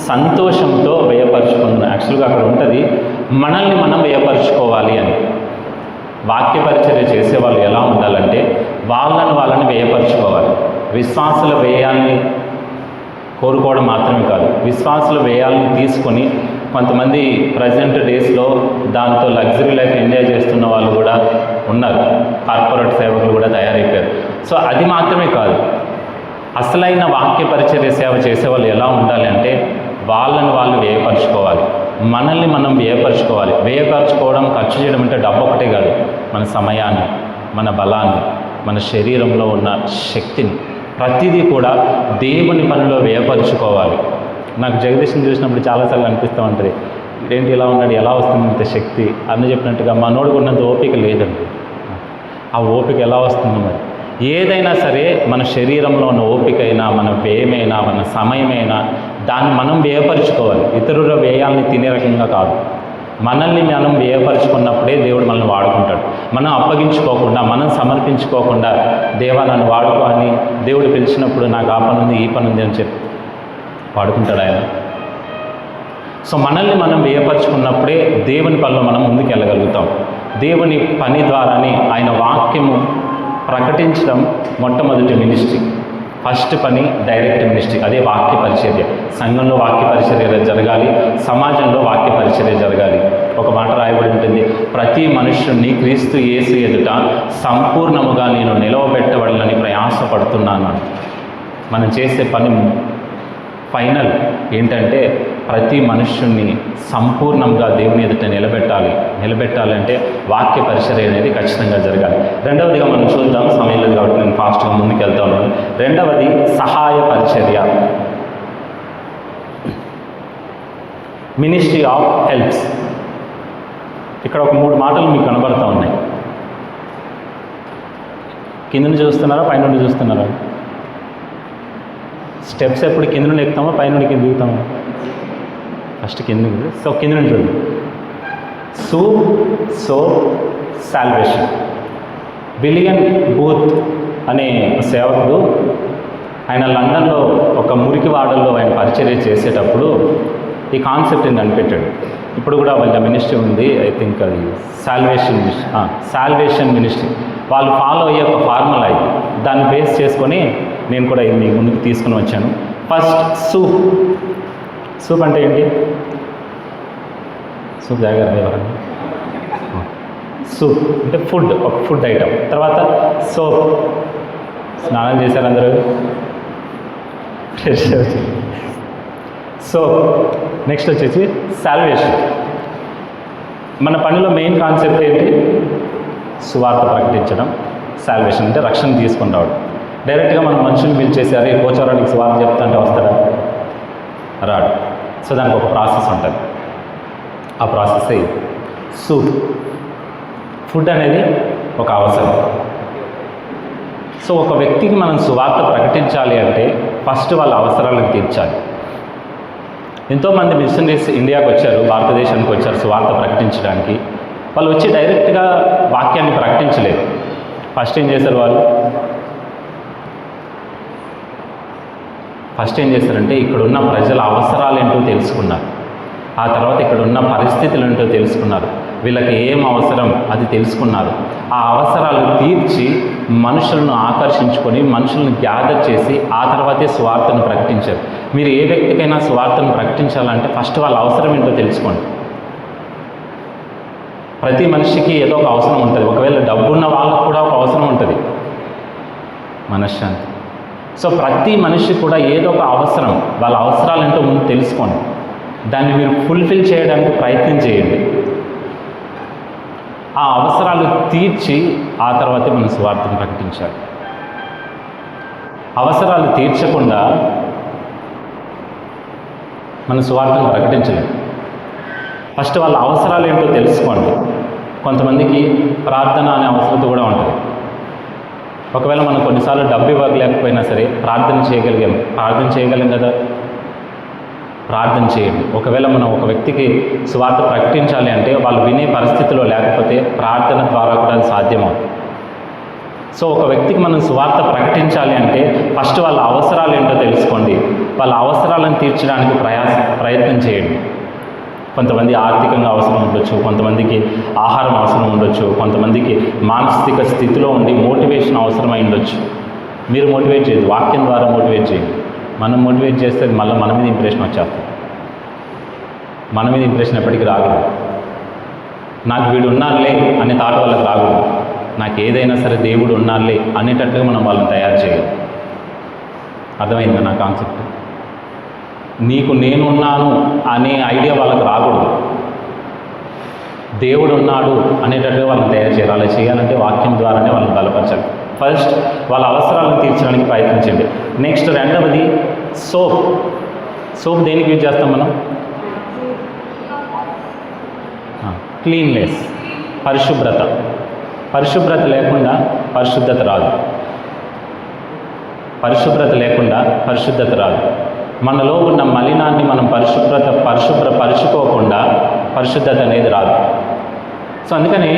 సంతోషంతో వ్యయపరుచుకున్నాను. యాక్చువల్గా అక్కడ ఉంటుంది మనల్ని మనం వ్యయపరుచుకోవాలి అని. వాక్య పరిచర్య చేసే వాళ్ళు ఎలా ఉండాలంటే వాళ్ళని వ్యయపరుచుకోవాలి. విశ్వాసుల వ్యయాన్ని కోరుకోవడం మాత్రమే కాదు, విశ్వాసుల వ్యయాలను తీసుకొని కొంతమంది ప్రజెంట్ డేస్లో దాంతో లగ్జరీ లైఫ్ ఎంజాయ్ చేస్తున్న వాళ్ళు కూడా ఉన్నారు. కార్పొరేట్ సేవకులు కూడా తయారైపోయారు. సో అది మాత్రమే కాదు, అసలైన వాక్య పరిచర్య సేవ చేసేవాళ్ళు ఎలా ఉండాలి అంటే వాళ్ళు వ్యయపరుచుకోవాలి, మనల్ని మనం వ్యయపరుచుకోవాలి. వ్యయపరుచుకోవడం, ఖర్చు చేయడం అంటే డబ్బు ఒకటే కాదు, మన సమయాన్ని, మన బలాన్ని, మన శరీరంలో ఉన్న శక్తిని, ప్రతిదీ కూడా దేవుని పనిలో వ్యయపరుచుకోవాలి. నాకు జగదీష్ని చూసినప్పుడు చాలాసార్లు అనిపిస్తూ ఉంటుంది, ఏంటి ఇలా ఉన్నాడు, ఎలా వస్తుంది ఇంత శక్తి అని చెప్పినట్టుగా మనోడికి ఉన్నంత ఓపిక లేదండి. ఆ ఓపిక ఎలా వస్తుందో మరి. ఏదైనా సరే మన శరీరంలో ఉన్న ఓపికైనా, మన వ్యయమైనా, మన సమయమైనా దాన్ని మనం వ్యయపరుచుకోవాలి. ఇతరుల వ్యయాల్ని తినే రకంగా కాదు. మనల్ని మనం వ్యయపరుచుకున్నప్పుడే దేవుడు మనల్ని వాడుకుంటాడు. మనం అప్పగించుకోకుండా, మనం సమర్పించుకోకుండా దేవా నన్ను వాడుకో అని దేవుడు పిలిచినప్పుడు నాకు ఆ పని ఉంది, ఈ పని ఉంది అని చెప్పి వాడుకుంటాడు ఆయన. సో మనల్ని మనం వ్యయపరుచుకున్నప్పుడే దేవుని పనిలో మనం ముందుకు వెళ్ళగలుగుతాం. దేవుని పని ద్వారానే ఆయన వాక్యము ప్రకటించడం మొట్టమొదటి మినిస్ట్రీ. ఫస్ట్ పని డైరెక్ట్ మినిస్ట్రీ, అదే వాక్య పరిచర్య. సంఘంలో వాక్య పరిచర్య జరగాలి, సమాజంలో వాక్య పరిచర్య జరగాలి. ఒక మాట రాయబడి ఉంటుంది, ప్రతి మనుష్యుణ్ణి క్రీస్తు యేసు ఎదుట సంపూర్ణముగా నేను నిలవబెట్టబడాలని ప్రయాసపడుతున్నాను. మనం చేసే పని ఫైనల్ ఏంటంటే ప్రతి మనుష్యుణ్ణి సంపూర్ణంగా దేవుని ఎదుట నిలబెట్టాలంటే వాక్య పరిచర్య అనేది ఖచ్చితంగా జరగాలి. రెండవదిగా మనం చూద్దాం, సమయం లేదు కాబట్టి నేను ఫాస్ట్గా ముందుకు వెళ్తాను. రెండవది సహాయ పరిచర్య, మినిస్ట్రీ ఆఫ్ హెల్ప్స్. ఇక్కడ ఒక 3 మాటలు మీకు కనబడుతూ ఉన్నాయి. కింద నుండి చూస్తున్నారా, పైనుండి చూస్తున్నారా? స్టెప్స్ ఎప్పుడు కింద నుండి ఎక్కుతామో పైనుండి కింద దిగుతామో? ఫస్ట్ కింద నుండి. సో కింద నుండి చూడండి. సాల్వేషన్. విలియం బూత్ అనే సేవకుడు, ఆయన లండన్లో ఒక మురికి వాడల్లో ఆయన పరిచర్య చేసేటప్పుడు ఈ కాన్సెప్ట్ని కనిపెట్టాడు. ఇప్పుడు కూడా వాళ్ళ మినిస్ట్రీ ఉంది, ఐ థింక్ అది సాల్వేషన్ మినిస్ట్రీ. వాళ్ళు ఫాలో అయ్యే ఒక ఫార్ములా ఇది. దాన్ని బేస్ చేసుకొని నేను కూడా ఇది మీ ముందుకు తీసుకుని వచ్చాను. ఫస్ట్ సూప్ అంటే ఏంటి? సూప్ తాగారా ఎవరన్నా? సూప్ అంటే ఫుడ్, ఒక ఫుడ్ ఐటమ్. తర్వాత సోప్, స్నానం చేశారు అందరూ, ఫ్రెష్ వచ్చింది. సోప్. నెక్స్ట్ వచ్చేసి సాల్వేషన్. మన పనిలో మెయిన్ కాన్సెప్ట్ ఏంటి? సువార్త ప్రకటించడం. సాల్వేషన్ అంటే రక్షణ తీసుకుని రావడం. డైరెక్ట్గా మనం మనుషుల్ని పిలిచేసి అరే పోచవరానికి సువార్త చెప్తాంటే వస్తాడా? రాడు. సో దానికి ఒక ప్రాసెస్ ఉంటుంది. ఆ ప్రాసెస్ సూప్. ఫుడ్ అనేది ఒక అవసరం. సో ఒక వ్యక్తికి మనం సువార్త ప్రకటించాలి అంటే ఫస్ట్ వాళ్ళ అవసరాలను తీర్చాలి. ఎంతోమంది మిషనరీస్ ఇండియాకి వచ్చారు, భారతదేశానికి వచ్చారు సువార్త ప్రకటించడానికి. వాళ్ళు వచ్చి డైరెక్ట్గా వాక్యాన్ని ప్రకటించలేదు. ఫస్ట్ ఏం చేశారు వాళ్ళు? ఫస్ట్ ఏం చేశారంటే ఇక్కడున్న ప్రజల అవసరాలు ఏంటో తెలుసుకున్నారు. ఆ తర్వాత ఇక్కడున్న పరిస్థితులు ఏంటో తెలుసుకున్నారు. వీళ్ళకి ఏం అవసరం అది తెలుసుకున్నారు. ఆ అవసరాలు తీర్చి మనుషులను ఆకర్షించుకొని మనుషులను గ్యాదర్ చేసి ఆ తర్వాతే స్వార్థను ప్రకటించారు. మీరు ఏ వ్యక్తికైనా స్వార్థను ప్రకటించాలంటే ఫస్ట్ వాళ్ళ అవసరం ఏంటో తెలుసుకోండి. ప్రతి మనిషికి ఏదో ఒక అవసరం ఉంటుంది. ఒకవేళ డబ్బున్న వాళ్ళకు కూడా ఒక అవసరం ఉంటుంది, మనశ్శాంతి. సో ప్రతి మనిషి కూడా ఏదో ఒక అవసరం, వాళ్ళ అవసరాలు ఏంటో ముందు తెలుసుకోండి. దాన్ని మీరు ఫుల్ఫిల్ చేయడానికి ప్రయత్నం చేయండి. ఆ అవసరాలు తీర్చి ఆ తర్వాతే మనం సువార్తను ప్రకటించాలి. అవసరాలు తీర్చకుండా మన సువార్తను ప్రకటించలేము. ఫస్ట్ వాళ్ళ అవసరాలు ఏంటో తెలుసుకోండి. కొంతమందికి ప్రార్థన అనే అవసరత కూడా ఉంటుంది. ఒకవేళ మనం కొన్నిసార్లు డబ్బు ఇవ్వలేకపోయినా సరే ప్రార్థన చేయగలం కదా. ప్రార్థన చేయండి. ఒకవేళ మనం ఒక వ్యక్తికి సువార్త ప్రకటించాలి అంటే వాళ్ళు వినే పరిస్థితిలో లేకపోతే ప్రార్థన ద్వారా కూడా అది సాధ్యమవుతుంది. సో ఒక వ్యక్తికి మనం సువార్త ప్రకటించాలి అంటే ఫస్ట్ వాళ్ళ అవసరాలు ఏంటో తెలుసుకోండి. వాళ్ళ అవసరాలను తీర్చడానికి ప్రయత్నం చేయండి. కొంతమంది ఆర్థికంగా అవసరం ఉండొచ్చు, కొంతమందికి ఆహారం అవసరం ఉండొచ్చు, కొంతమందికి మానసిక స్థితిలో ఉండి మోటివేషన్ అవసరమై ఉండొచ్చు. మీరు మోటివేట్ చేయదు, వాక్యం ద్వారా మోటివేట్ చేయండి. మనం మోటివేట్ చేస్తే మళ్ళీ మన మీద ఇంప్రెషన్ వచ్చేస్తుంది. మన మీద ఇంప్రెషన్ ఎప్పటికీ రాకూడదు. నాకు వీడు ఉన్నారులే అనే థాట్ వాళ్ళకి రాకూడదు. నాకు ఏదైనా సరే దేవుడు ఉన్నారులే అనేటట్టుగా మనం వాళ్ళని తయారు చేయాలి. అర్థమైందా నా కాన్సెప్ట్? నీకు నేనున్నాను అనే ఐడియా వాళ్ళకి రాకూడదు. దేవుడు ఉన్నాడు అనేటట్టుగా వాళ్ళని తయారు చేయాలి. అలా చేయాలంటే వాక్యం ద్వారానే వాళ్ళని బలపరచాలి. ఫస్ట్ వాళ్ళ అవసరాలను తీర్చడానికి ప్రయత్నించండి. నెక్స్ట్ రెండవది సోప్. సోప్ దేనికి యూజ్ చేస్తాం మనం? క్లీన్లెస్, పరిశుభ్రత. పరిశుభ్రత లేకుండా పరిశుద్ధత రాదు. పరిశుభ్రత లేకుండా పరిశుద్ధత రాదు. మనలో ఉన్న మలినాన్ని మనం పరిశుభ్రపరుచుకోకుండా పరిశుద్ధత అనేది రాదు. సో అందుకని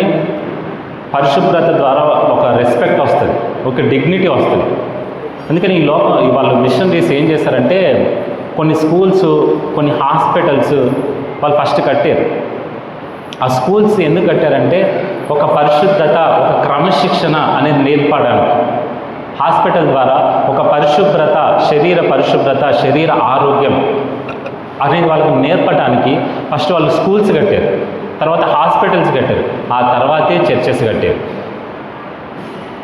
పరిశుభ్రత ద్వారా ఒక రెస్పెక్ట్ వస్తుంది, ఒక డిగ్నిటీ వస్తుంది. అందుకని వాళ్ళు మిషనరీస్ ఏం చేశారంటే కొన్ని స్కూల్స్, కొన్ని హాస్పిటల్స్ వాళ్ళు ఫస్ట్ కట్టారు. ఆ స్కూల్స్ ఎందుకు కట్టారంటే ఒక పరిశుద్ధత, ఒక క్రమశిక్షణ అనేది నేర్పడానికి. హాస్పిటల్ ద్వారా ఒక పరిశుభ్రత, శరీర పరిశుభ్రత, శరీర ఆరోగ్యం అనేది వాళ్ళకు నేర్పడానికి ఫస్ట్ వాళ్ళు స్కూల్స్ కట్టారు, తర్వాత హాస్పిటల్స్ కట్టారు, ఆ తర్వాతే చర్చెస్ కట్టారు.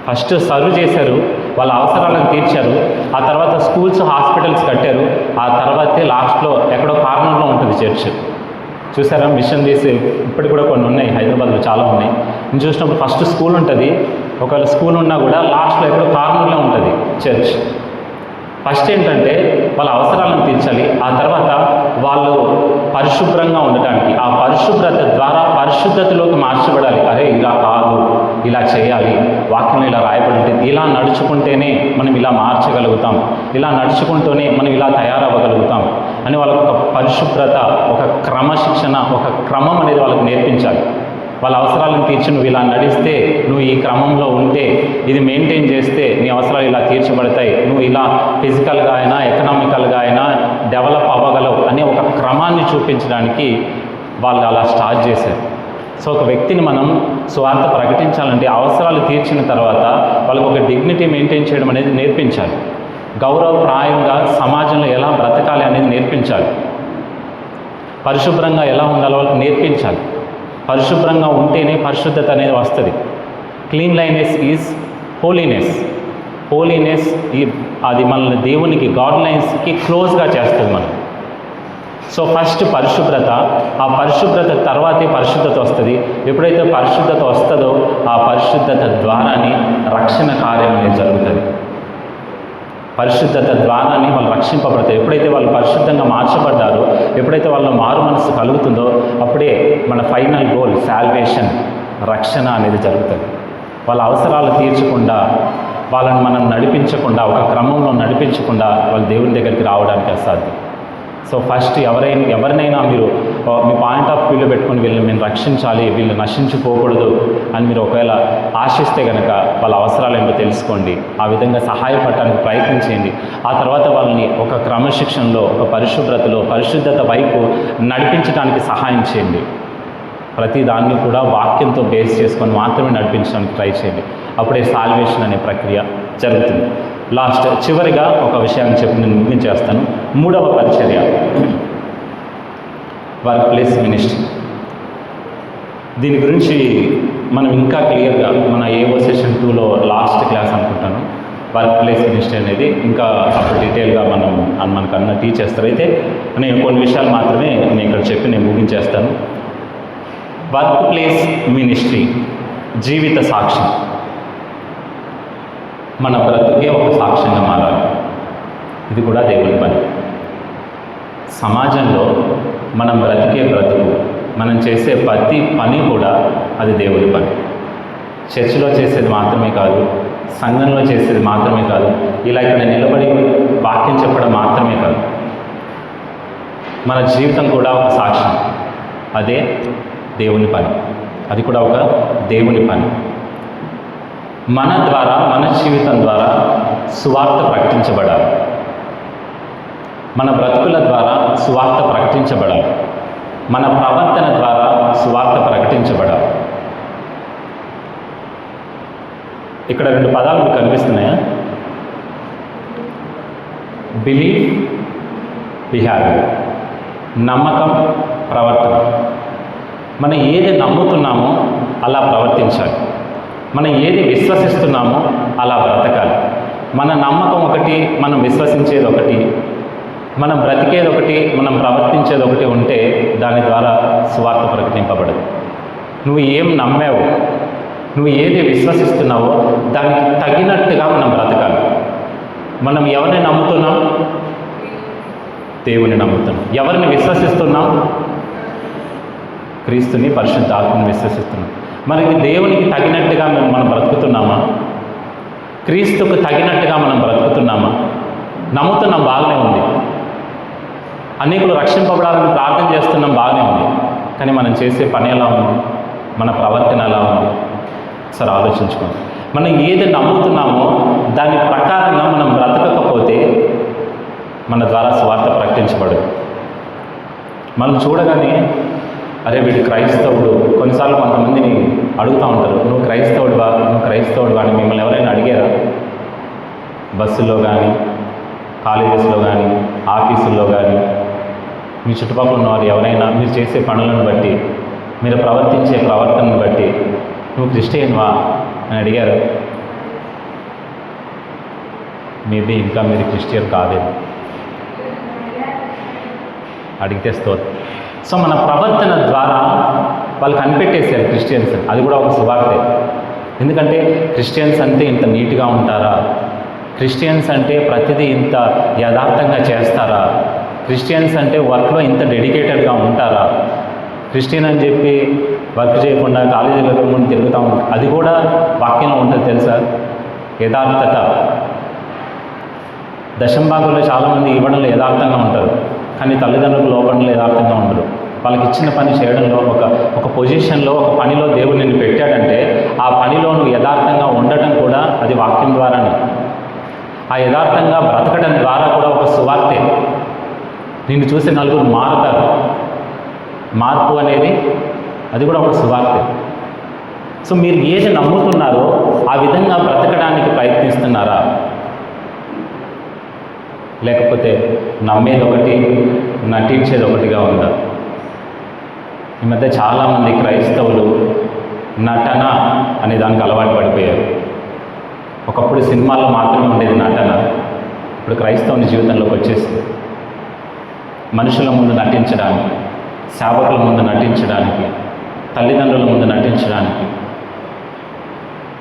ఫస్ట్ సర్వ్ చేశారు, వాళ్ళ అవసరాలను తీర్చారు, ఆ తర్వాత స్కూల్స్, హాస్పిటల్స్ కట్టారు, ఆ తర్వాతే లాస్ట్లో ఎక్కడో కార్నర్లో ఉంటుంది చర్చ్. చూసారా మిషనరీస్ ఇప్పటికి కూడా కొన్ని ఉన్నాయి, హైదరాబాద్లో చాలా ఉన్నాయి. నేను చూసినప్పుడు ఫస్ట్ స్కూల్ ఉంటుంది, ఒకవేళ స్కూల్ ఉన్నా కూడా లాస్ట్లో ఎక్కడో కార్నర్లో ఉంటుంది చర్చ్. ఫస్ట్ ఏంటంటే వాళ్ళ అవసరాలను తీర్చాలి, ఆ తర్వాత వాళ్ళు పరిశుభ్రంగా ఉండటానికి, ఆ పరిశుభ్రత ద్వారా పరిశుద్ధతలోకి మార్చబడాలి. అరే ఇలా కాదు, ఇలా చేయాలి, వాక్యంలో ఇలా రాయబడి ఉంటుంది, ఇలా నడుచుకుంటేనే మనం ఇలా మార్చగలుగుతాం, ఇలా నడుచుకుంటూనే మనం ఇలా తయారవ్వగలుగుతాం అని వాళ్ళకు ఒక పరిశుభ్రత, ఒక క్రమశిక్షణ, ఒక క్రమం అనేది వాళ్ళకు నేర్పించాలి. వాళ్ళ అవసరాలను తీర్చి నువ్వు ఇలా నడిస్తే, నువ్వు ఈ క్రమంలో ఉంటే, ఇది మెయింటైన్ చేస్తే నీ అవసరాలు ఇలా తీర్చబడతాయి, నువ్వు ఇలా ఫిజికల్గా అయినా ఎకనామికల్గా అయినా డెవలప్ అవ్వగలవు అనే ఒక క్రమాన్ని చూపించడానికి వాళ్ళు అలా స్టార్ట్ చేశారు. సో ఒక వ్యక్తిని మనం స్వార్థ ప్రకటించాలంటే అవసరాలు తీర్చిన తర్వాత వాళ్ళకు ఒక డిగ్నిటీ మెయింటైన్ చేయడం అనేది నేర్పించాలి. గౌరవప్రాయంగా సమాజంలో ఎలా బ్రతకాలి అనేది నేర్పించాలి. పరిశుభ్రంగా ఎలా ఉండాలో వాళ్ళకి నేర్పించాలి. పరిశుభ్రంగా ఉంటేనే పరిశుద్ధత అనేది వస్తుంది. క్లీన్లైనెస్ ఈజ్ హోలీనెస్. హోలీనెస్ అది మనల్ని దేవునికి, గాడ్ లైన్స్కి క్లోజ్గా చేస్తుంది మనం. సో ఫస్ట్ పరిశుభ్రత, ఆ పరిశుభ్రత తర్వాతే పరిశుద్ధత వస్తుంది. ఎప్పుడైతే పరిశుద్ధత వస్తుందో ఆ పరిశుద్ధత ద్వారానే రక్షణ కార్యం అనేది జరుగుతుంది. పరిశుద్ధత ద్వారానే వాళ్ళు రక్షింపబడతారు. ఎప్పుడైతే వాళ్ళు పరిశుద్ధంగా మార్చబడ్డారో, ఎప్పుడైతే వాళ్ళ మారు మనసు కలుగుతుందో అప్పుడే మన ఫైనల్ గోల్ సాల్వేషన్, రక్షణ అనేది జరుగుతుంది. వాళ్ళ అవసరాలు తీర్చకుండా, వాళ్ళని మనం నడిపించకుండా, ఒక క్రమంలో నడిపించకుండా వాళ్ళు దేవుని దగ్గరికి రావడానికి అసాధ్యం. సో ఫస్ట్ ఎవరినైనా మీరు మీ పాయింట్ ఆఫ్ వ్యూలో పెట్టుకొని వీళ్ళని మేము రక్షించాలి, వీళ్ళు నశించిపోకూడదు అని మీరు ఒకవేళ ఆశిస్తే కనుక వాళ్ళ అవసరాలు ఏంటో తెలుసుకోండి. ఆ విధంగా సహాయపడటానికి ప్రయత్నించండి. ఆ తర్వాత వాళ్ళని ఒక క్రమశిక్షణలో, ఒక పరిశుభ్రతలో, పరిశుద్ధత వైపు నడిపించడానికి సహాయం చేయండి. ప్రతి దాన్ని కూడా వాక్యంతో బేస్ చేసుకొని మాత్రమే నడిపించడానికి ట్రై చేయండి. అప్పుడే సాల్వేషన్ అనే ప్రక్రియ జరుగుతుంది. చివరిగా ఒక విషయాన్ని చెప్పి నేను ముగించేస్తాను. 3వ పరిచర్య, వర్క్ ప్లేస్ మినిస్ట్రీ. దీని గురించి మనం ఇంకా క్లియర్గా మన ఏవో సెషన్ 2లో లాస్ట్ క్లాస్ అనుకుంటాను, వర్క్ ప్లేస్ మినిస్ట్రీ అనేది ఇంకా అప్పుడు డీటెయిల్గా మనకన్నా టీచ్ చేస్తారు. అయితే నేను కొన్ని విషయాలు మాత్రమే నేను ఇక్కడ చెప్పి నేను ముగించేస్తాను. వర్క్ ప్లేస్ మినిస్ట్రీ జీవిత సాక్ష్యం. మన బ్రతుకే ఒక సాక్ష్యంగా మారాలి. ఇది కూడా దేవుని పని. సమాజంలో మనం బ్రతికే బ్రతుకు, మనం చేసే ప్రతి పని కూడా అది దేవుని పని. చర్చిలో చేసేది మాత్రమే కాదు, సంఘంలో చేసేది మాత్రమే కాదు, ఇలా ఇక్కడ నిలబడి వాక్యం చెప్పడం మాత్రమే కాదు, మన జీవితం కూడా ఒక సాక్ష్యం. అదే దేవుని పని. అది కూడా ఒక దేవుని పని. మన ద్వారా, మన జీవితం ద్వారా సువార్త ప్రకటించబడాలి. మన బ్రతుకుల ద్వారా సువార్త ప్రకటించబడాలి. మన ప్రవర్తన ద్వారా సువార్త ప్రకటించబడాలి. ఇక్కడ 2 పదాలు మీకు కనిపిస్తున్నాయా? Believe, behaviour. నమ్మకం, ప్రవర్తన. మనం ఏది నమ్ముతున్నామో అలా ప్రవర్తించాలి. మనం ఏది విశ్వసిస్తున్నామో అలా బ్రతకాలి. మన నమ్మకం ఒకటి, మనం విశ్వసించేది ఒకటి, మనం బ్రతికేది ఒకటి, మనం ప్రవర్తించేది ఒకటి ఉంటే దాని ద్వారా సువార్త ప్రకటింపబడదు. నువ్వు ఏం నమ్మావో, నువ్వు ఏది విశ్వసిస్తున్నావో దానికి తగినట్టుగా మనం బ్రతకాలి. మనం ఎవరిని నమ్ముతున్నాం? దేవుని నమ్ముతున్నాం. ఎవరిని విశ్వసిస్తున్నాం? క్రీస్తుని, పరిశుద్ధ ఆత్మని విశ్వసిస్తున్నాం. మనకి దేవునికి తగినట్టుగా మనం బ్రతుకుతున్నామా? క్రీస్తుకు తగినట్టుగా మనం బ్రతుకుతున్నామా? నమ్ముతున్నాం, బాగానే ఉంది. అనేకులు రక్షింపబడాలని ప్రార్థన చేస్తున్నాం, బాగానే ఉంది. కానీ మనం చేసే పని ఎలా ఉంది? మన ప్రవర్తన ఎలా ఉంది? ఒకసారి ఆలోచించుకోండి. మనం ఏది నమ్ముతున్నామో దాని ప్రకారంగా మనం బ్రతకకపోతే మన ద్వారా స్వార్థ ప్రకటించబడదు. మనం చూడగానే అరే వీడు క్రైస్తవుడు. కొన్నిసార్లు కొంతమందిని అడుగుతూ ఉంటారు, నువ్వు క్రైస్తవుడువా, నువ్వు క్రైస్తవుడువా అని మిమ్మల్ని ఎవరైనా అడిగారా? బస్సుల్లో కానీ, కాలేజెస్లో కానీ, ఆఫీసుల్లో కానీ, మీ చుట్టుపక్కల ఉన్న వారు ఎవరైనా మీరు చేసే పనులను బట్టి, మీరు ప్రవర్తించే ప్రవర్తనను బట్టి నువ్వు క్రిస్టియన్వా అని అడిగారు? మేబీ ఇంకా మీరు క్రిస్టియన్ కాదేమో, అడిగితే స్తోత్రం. సో మన ప్రవర్తన ద్వారా వాళ్ళు కనిపెట్టేశారు క్రిస్టియన్స్. అది కూడా ఒక సువార్తే. ఎందుకంటే క్రిస్టియన్స్ అంటే ఇంత నీట్గా ఉంటారా? క్రిస్టియన్స్ అంటే ప్రతిదీ ఇంత యథార్థంగా చేస్తారా? క్రిస్టియన్స్ అంటే వర్క్లో ఇంత డెడికేటెడ్గా ఉంటారా? క్రిస్టియన్ అని చెప్పి వర్క్ చేయకుండా కాలేజీలకు ముందు తిరుగుతూ ఉంటారు. అది కూడా వాక్యంలో ఉంటుంది తెలుసా? యథార్థత. దశంభాగంలో చాలామంది ఇవ్వడంలో యథార్థంగా ఉంటారు, కానీ తల్లిదండ్రులకు లోపడంలో యథార్థంగా ఉండరు. వాళ్ళకి ఇచ్చిన పని చేయడంలో, ఒక పొజిషన్లో, ఒక పనిలో దేవుడు నిన్ను పెట్టాడంటే ఆ పనిలో నువ్వు యథార్థంగా ఉండటం కూడా అది వాక్యం ద్వారానే. ఆ యథార్థంగా బ్రతకడం ద్వారా కూడా ఒక సువార్తే. నిన్ను చూసి నలుగురు మారుతారు. మార్పు అనేది అది కూడా ఒక సువార్తే. సో మీరు ఏది నమ్ముతున్నారో ఆ విధంగా బ్రతకడానికి ప్రయత్నిస్తున్నారా? లేకపోతే నమ్మేది ఒకటి, నటించేది ఒకటిగా ఉందా? ఈ మధ్య చాలామంది క్రైస్తవులు నటన అనే దానికి అలవాటు పడిపోయారు. ఒకప్పుడు సినిమాల్లో మాత్రమే ఉండేది నటన, ఇప్పుడు క్రైస్తవుని జీవితంలోకి వచ్చేసింది. మనుషుల ముందు నటించడానికి, సేవకుల ముందు నటించడానికి, తల్లిదండ్రుల ముందు నటించడానికి.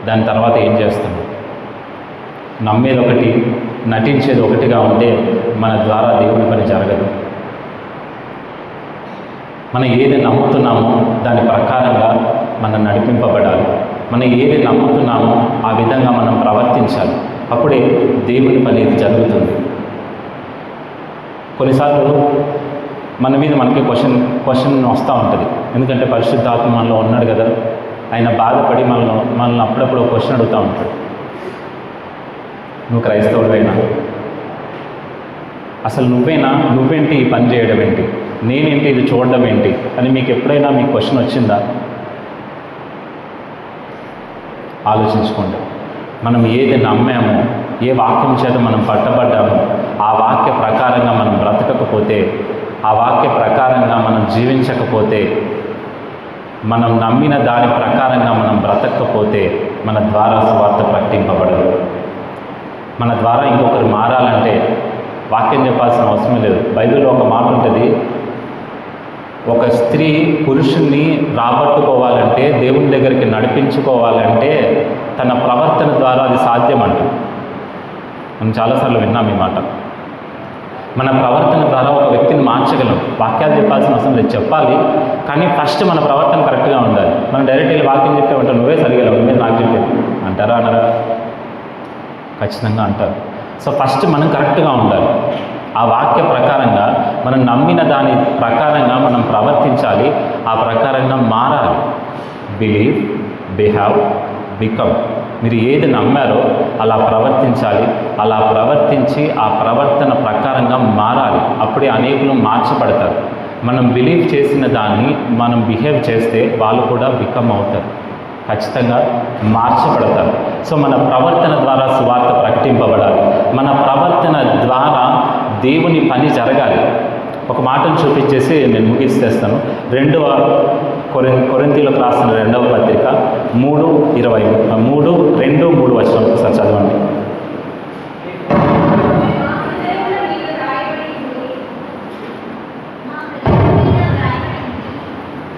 దాని తర్వాత ఏం చేస్తున్నాం? నమ్మేది ఒకటి, నటించేది ఒకటిగా ఉంటే మన ద్వారా దేవుని పని జరగదు. మనం ఏది నమ్ముతున్నామో దాని ప్రకారంగా మనం నడిపింపబడాలి. మనం ఏది నమ్ముతున్నామో ఆ విధంగా మనం ప్రవర్తించాలి. అప్పుడే దేవుని పని జరుగుతుంది. కొన్నిసార్లు మన మీద మనకి క్వశ్చన్ వస్తూ ఉంటుంది. ఎందుకంటే పరిశుద్ధాత్మ మనలో ఉన్నాడు కదా, ఆయన బాధపడి మనల్ని అప్పుడప్పుడు క్వశ్చన్ అడుగుతూ ఉంటాడు. నువ్వు క్రైస్తవుడైనా? అసలు నువ్వేంటి ఈ పని చేయడం ఏంటి, నేనేంటి ఇది చూడడం ఏంటి అని మీకు ఎప్పుడైనా మీకు క్వశ్చన్ వచ్చిందా? ఆలోచించుకోండి. మనం ఏది నమ్మామో, ఏ వాక్యం చేత మనం పట్టబడ్డామో ఆ వాక్య ప్రకారంగా మనం బ్రతకకపోతే, ఆ వాక్య ప్రకారంగా మనం జీవించకపోతే, మనం నమ్మిన దాని ప్రకారంగా మనం బ్రతకకపోతే మన ద్వారా సువార్త ప్రకటింపబడదు. మన ద్వారా ఇంకొకరు మారాలంటే వాక్యం చెప్పాల్సిన అవసరం లేదు. బైబిల్లో ఒక మాట ఉంటుంది, ఒక స్త్రీ పురుషుణ్ణి రాబట్టుకోవాలంటే, దేవుని దగ్గరికి నడిపించుకోవాలంటే తన ప్రవర్తన ద్వారా అది సాధ్యం అంట. మనం చాలాసార్లు విన్నాం ఈ మాట. మన ప్రవర్తన ద్వారా ఒక వ్యక్తిని మార్చగలం. వాక్యాలు చెప్పాల్సిన అవసరం లేదు, చెప్పాలి, కానీ ఫస్ట్ మన ప్రవర్తన కరెక్ట్గా ఉండాలి. మనం డైరెక్ట్ వెళ్ళి వాక్యం చెప్పే ఉంటాం, నువ్వే సరిగలవు, నువ్వే నాకు చెప్పేది అంటారా అనరా? ఖచ్చితంగా అంటారు. సో ఫస్ట్ మనం కరెక్ట్గా ఉండాలి. ఆ వాక్య ప్రకారంగా మనం నమ్మిన దాని ప్రకారంగా మనం ప్రవర్తించాలి. ఆ ప్రకారంగా మారాలి. Believe, behave, become. మీరు ఏది నమ్మారో అలా ప్రవర్తించాలి. అలా ప్రవర్తించి ఆ ప్రవర్తన ప్రకారంగా మారాలి. అప్పుడే అనేకులు మార్చబడతారు. మనం బిలీవ్ చేసిన దాన్ని మనం బిహేవ్ చేస్తే వాళ్ళు కూడా బికమ్ అవుతారు, ఖచ్చితంగా మార్చబడతారు. సో మన ప్రవర్తన ద్వారా సువార్త ప్రకటింపబడాలి. మన ప్రవర్తన ద్వారా దేవుని పని జరగాలి. ఒక మాటను చూపించేసి నేను ముగిస్తేస్తాను. కొరింథీయులకు రాసిన 2వ పత్రిక 3:2-3 వచనం ఒకసారి చదవండి.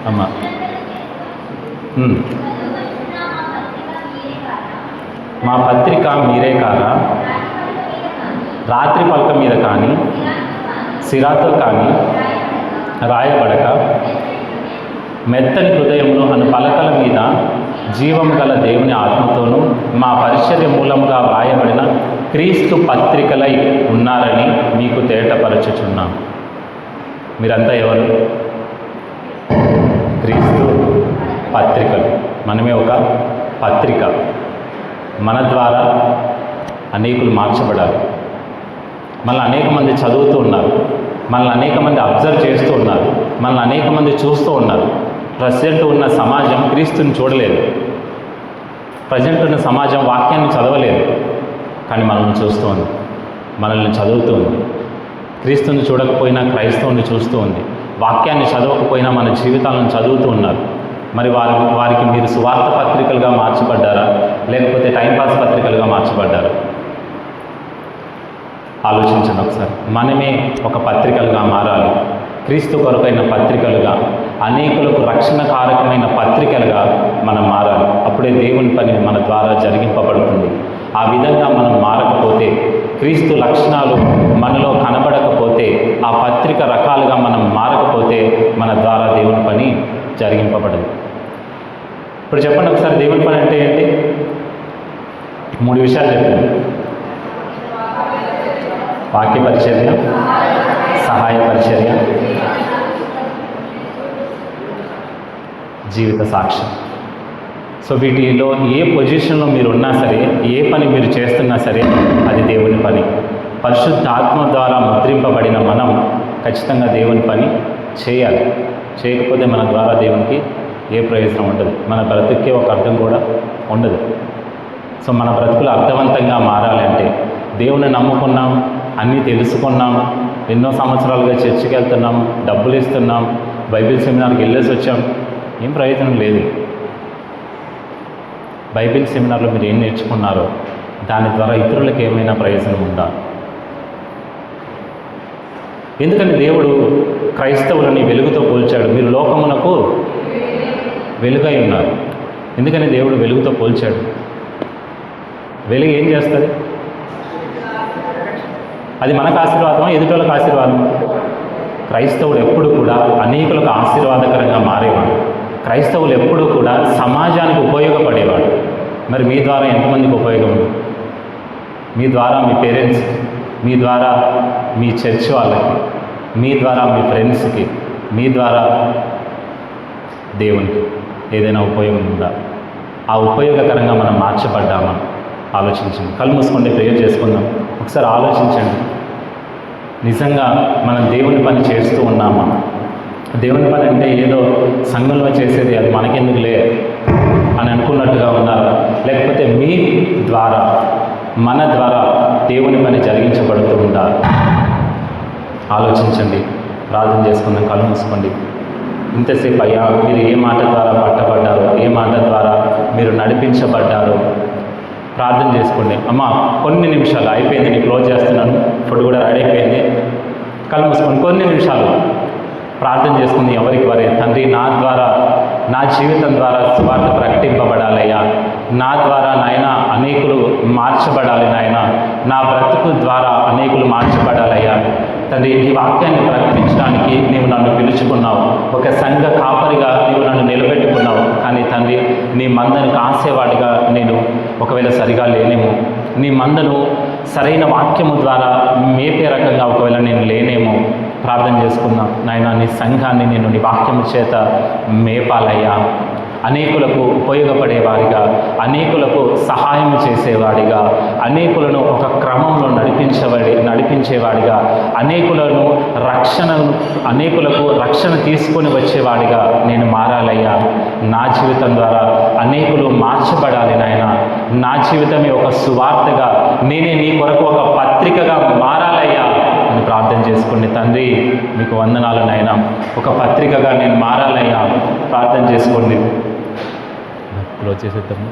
అమ్మా, మా పత్రిక మీరే కారా, రాత్రి పలక మీద కానీ సిరాతో కానీ రాయబడక మెత్తని హృదయంలో అను పలకల మీద జీవం గల దేవుని ఆత్మతోనూ మా పరిచర్య మూలముగా వ్రాయబడిన క్రీస్తు పత్రికలై ఉన్నారని మీకు తేటపరచుచున్నాం. మీరంతా ఎవరు? క్రీస్తు పత్రికలు. మనమే ఒక పత్రిక. మన ద్వారా అనేకులు మార్చబడాలి. మనల్ని అనేక మంది చదువుతూ ఉన్నారు, మనల్ని అనేక మంది అబ్జర్వ్ చేస్తూ ఉన్నారు, మనల్ని అనేక మంది చూస్తూ ఉన్నారు. ప్రజెంట్ ఉన్న సమాజం క్రీస్తుని చూడలేదు. ప్రజెంట్ ఉన్న సమాజం వాక్యాన్ని చదవలేదు, కానీ మనల్ని చూస్తూ ఉంది, మనల్ని చదువుతూ ఉంది. క్రీస్తుని చూడకపోయినా క్రైస్తవుని చూస్తూ ఉంది. వాక్యాన్ని చదవకపోయినా మన జీవితాలను చదువుతూ ఉన్నారు. మరి వారికి మీరు సువార్త పత్రికలుగా మార్చబడ్డారా, లేకపోతే టైంపాస్ పత్రికలుగా మార్చబడ్డారా? ఆలోచించండి ఒకసారి. మనమే ఒక పత్రికలుగా మారాలి. క్రీస్తు కొరకైన పత్రికలుగా, అనేకులకు రక్షణకారకమైన పత్రికలుగా మనం మారాలి. అప్పుడే దేవుని పని మన ద్వారా జరిగింపబడుతుంది. ఆ విధంగా మనం మారకపోతే, క్రీస్తు లక్షణాలు మనలో కనబడకపోతే, ఆ పత్రిక రకాలుగా మనం మారకపోతే మన ద్వారా దేవుని పని జరిగింపబడదు. ఇప్పుడు చెప్పండి ఒకసారి, దేవుని పని అంటే ఏంటి? 3 విషయాలు చెప్పండి. వాక్య పరిచర్య, సహాయ పరిచర్య, జీవిత సాక్ష్యం. సో వీటిలో ఏ పొజిషన్లో మీరు ఉన్నా సరే, ఏ పని మీరు చేస్తున్నా సరే, అది దేవుని పని. పరిశుద్ధాత్మ ద్వారా ముద్రింపబడిన మనం ఖచ్చితంగా దేవుని పని చేయాలి. చేయకపోతే మన ద్వారా దేవునికి ఏ ప్రయోజనం ఉండదు. మన బ్రతుకే ఒక అర్థం కూడా ఉండదు. సో మన బ్రతుకులు అర్థవంతంగా మారాలంటే, దేవుని నమ్ముకున్నాం, అన్నీ తెలుసుకున్నాం, ఎన్నో సంవత్సరాలుగా చర్చికి వెళ్తున్నాం, డబ్బులు ఇస్తున్నాం, బైబిల్ సెమినార్కి వెళ్ళేసి వచ్చాం, ఏం ప్రయోజనం లేదు. బైబిల్ సెమినార్లో మీరు ఏం నేర్చుకున్నారో దాని ద్వారా ఇతరులకు ఏమైనా ప్రయోజనం ఉందా? ఎందుకని దేవుడు క్రైస్తవులని వెలుగుతో పోల్చాడు? మీరు లోకమునకు వెలుగై ఉన్నారు. ఎందుకని దేవుడు వెలుగుతో పోల్చాడు? వెలుగు ఏం చేస్తుంది? అది మనకు ఆశీర్వాదమా, ఎదుటోళ్ళకి ఆశీర్వాదం? క్రైస్తవుడు ఎప్పుడు కూడా అనేకులకు ఆశీర్వాదకరంగా మారేవాడు. క్రైస్తవులు ఎప్పుడు కూడా సమాజానికి ఉపయోగపడేవాడు. మరి మీ ద్వారా ఎంతమందికి ఉపయోగం? మీ ద్వారా మీ పేరెంట్స్, మీ ద్వారా మీ చర్చ్ వాళ్ళకి, మీ ద్వారా మీ ఫ్రెండ్స్కి, మీ ద్వారా దేవునికి ఏదైనా ఉపయోగం ఉందా? ఆ ఉపయోగకరంగా మనం మార్చబడ్డామా? ఆలోచించండి. కళ్ళు మూసుకుంటే ప్రేయర్ చేసుకుందాం. ఒకసారి ఆలోచించండి, నిజంగా మనం దేవుని పని చేస్తూ ఉన్నామా? దేవుని పని అంటే ఏదో సంఘంలో చేసేది, అది మనకెందుకులే అని అనుకున్నట్టుగా ఉన్నారా? లేకపోతే మీ ద్వారా, మన ద్వారా దేవుని పని జరిగించబడుతూ ఉందా? ఆలోచించండి. ప్రార్థన చేసుకుందాం. కళ్ళు మూసుకోండి. ఇంతసేపు అయ్యా మీరు ఏ మాట ద్వారా పట్టబడ్డారో, ఏ మాట ద్వారా మీరు నడిపించబడ్డారో ప్రార్థన చేసుకోండి. అమ్మ కొన్ని నిమిషాలు అయిపోయింది, నేను క్లోజ్ చేస్తున్నాను, ఫుడ్ కూడా రెడీ అయిపోయింది. కళ్ళు మూసుకోండి. కొన్ని నిమిషాలు ప్రార్థన చేసుకుంది. ఎవరికి వారే, తండ్రి నా ద్వారా, నా జీవితం ద్వారా సువార్త ప్రకటింపబడాలయ్యా. నా ద్వారా నాయన అనేకులు మార్చబడాలి నాయన. నా బ్రతుకు ద్వారా అనేకులు మార్చబడాలయ్యా. తండ్రి నీ వాక్యాన్ని ప్రకటించడానికి నీవు నన్ను పిలుచుకున్నావు. ఒక సంఘ కాపరిగా నీవు నన్ను నిలబెట్టుకున్నావు. కానీ తండ్రి నీ మందను కాసేవాడిగా నేను ఒకవేళ సరిగా లేనేమో, నీ మందను సరైన వాక్యము ద్వారా మేపే రకంగా ఒకవేళ నేను లేనేమో. ప్రార్థన చేసుకుందాం. నాయన నీ సంఘాన్ని నేను నీ వాక్యము చేత మేపాలయ్యా. అనేకులకు ఉపయోగపడేవాడిగా, అనేకులకు సహాయం చేసేవాడిగా, అనేకులను ఒక క్రమంలో నడిపించేవాడిగా, అనేకులకు రక్షణ తీసుకొని వచ్చేవాడిగా నేను మారాలయ్యా. నా జీవితం ద్వారా అనేకులు మార్చబడాలి నాయన. నా జీవితమే ఒక సువార్తగా, నేనే నీ కొరకు ఒక పత్రికగా మారాలయ్యా అని ప్రార్థన చేసుకోండి. తండ్రి మీకు వందనాలు నాయన. ఒక పత్రికగా నేను మారాలయ్యా. ప్రార్థన చేసుకోండి. క్లోజ్ చేసేద్దాము.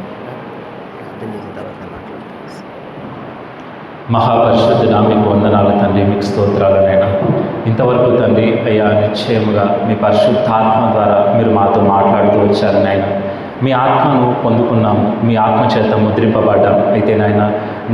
మహాపరిశుద్ధుడా మీకు వందనాలు తండ్రి, మీకు స్తోత్రాలనైనా. ఇంతవరకు తండ్రి అయ్యా నిశ్చయముగా మీ పరిశుద్ధాత్మ ద్వారా మీరు మాతో మాట్లాడుతూ వచ్చారు నాయన. మీ ఆత్మను పొందుకున్నాము, మీ ఆత్మ చేత ముద్రింపబడ్డాము. అయితే నాయన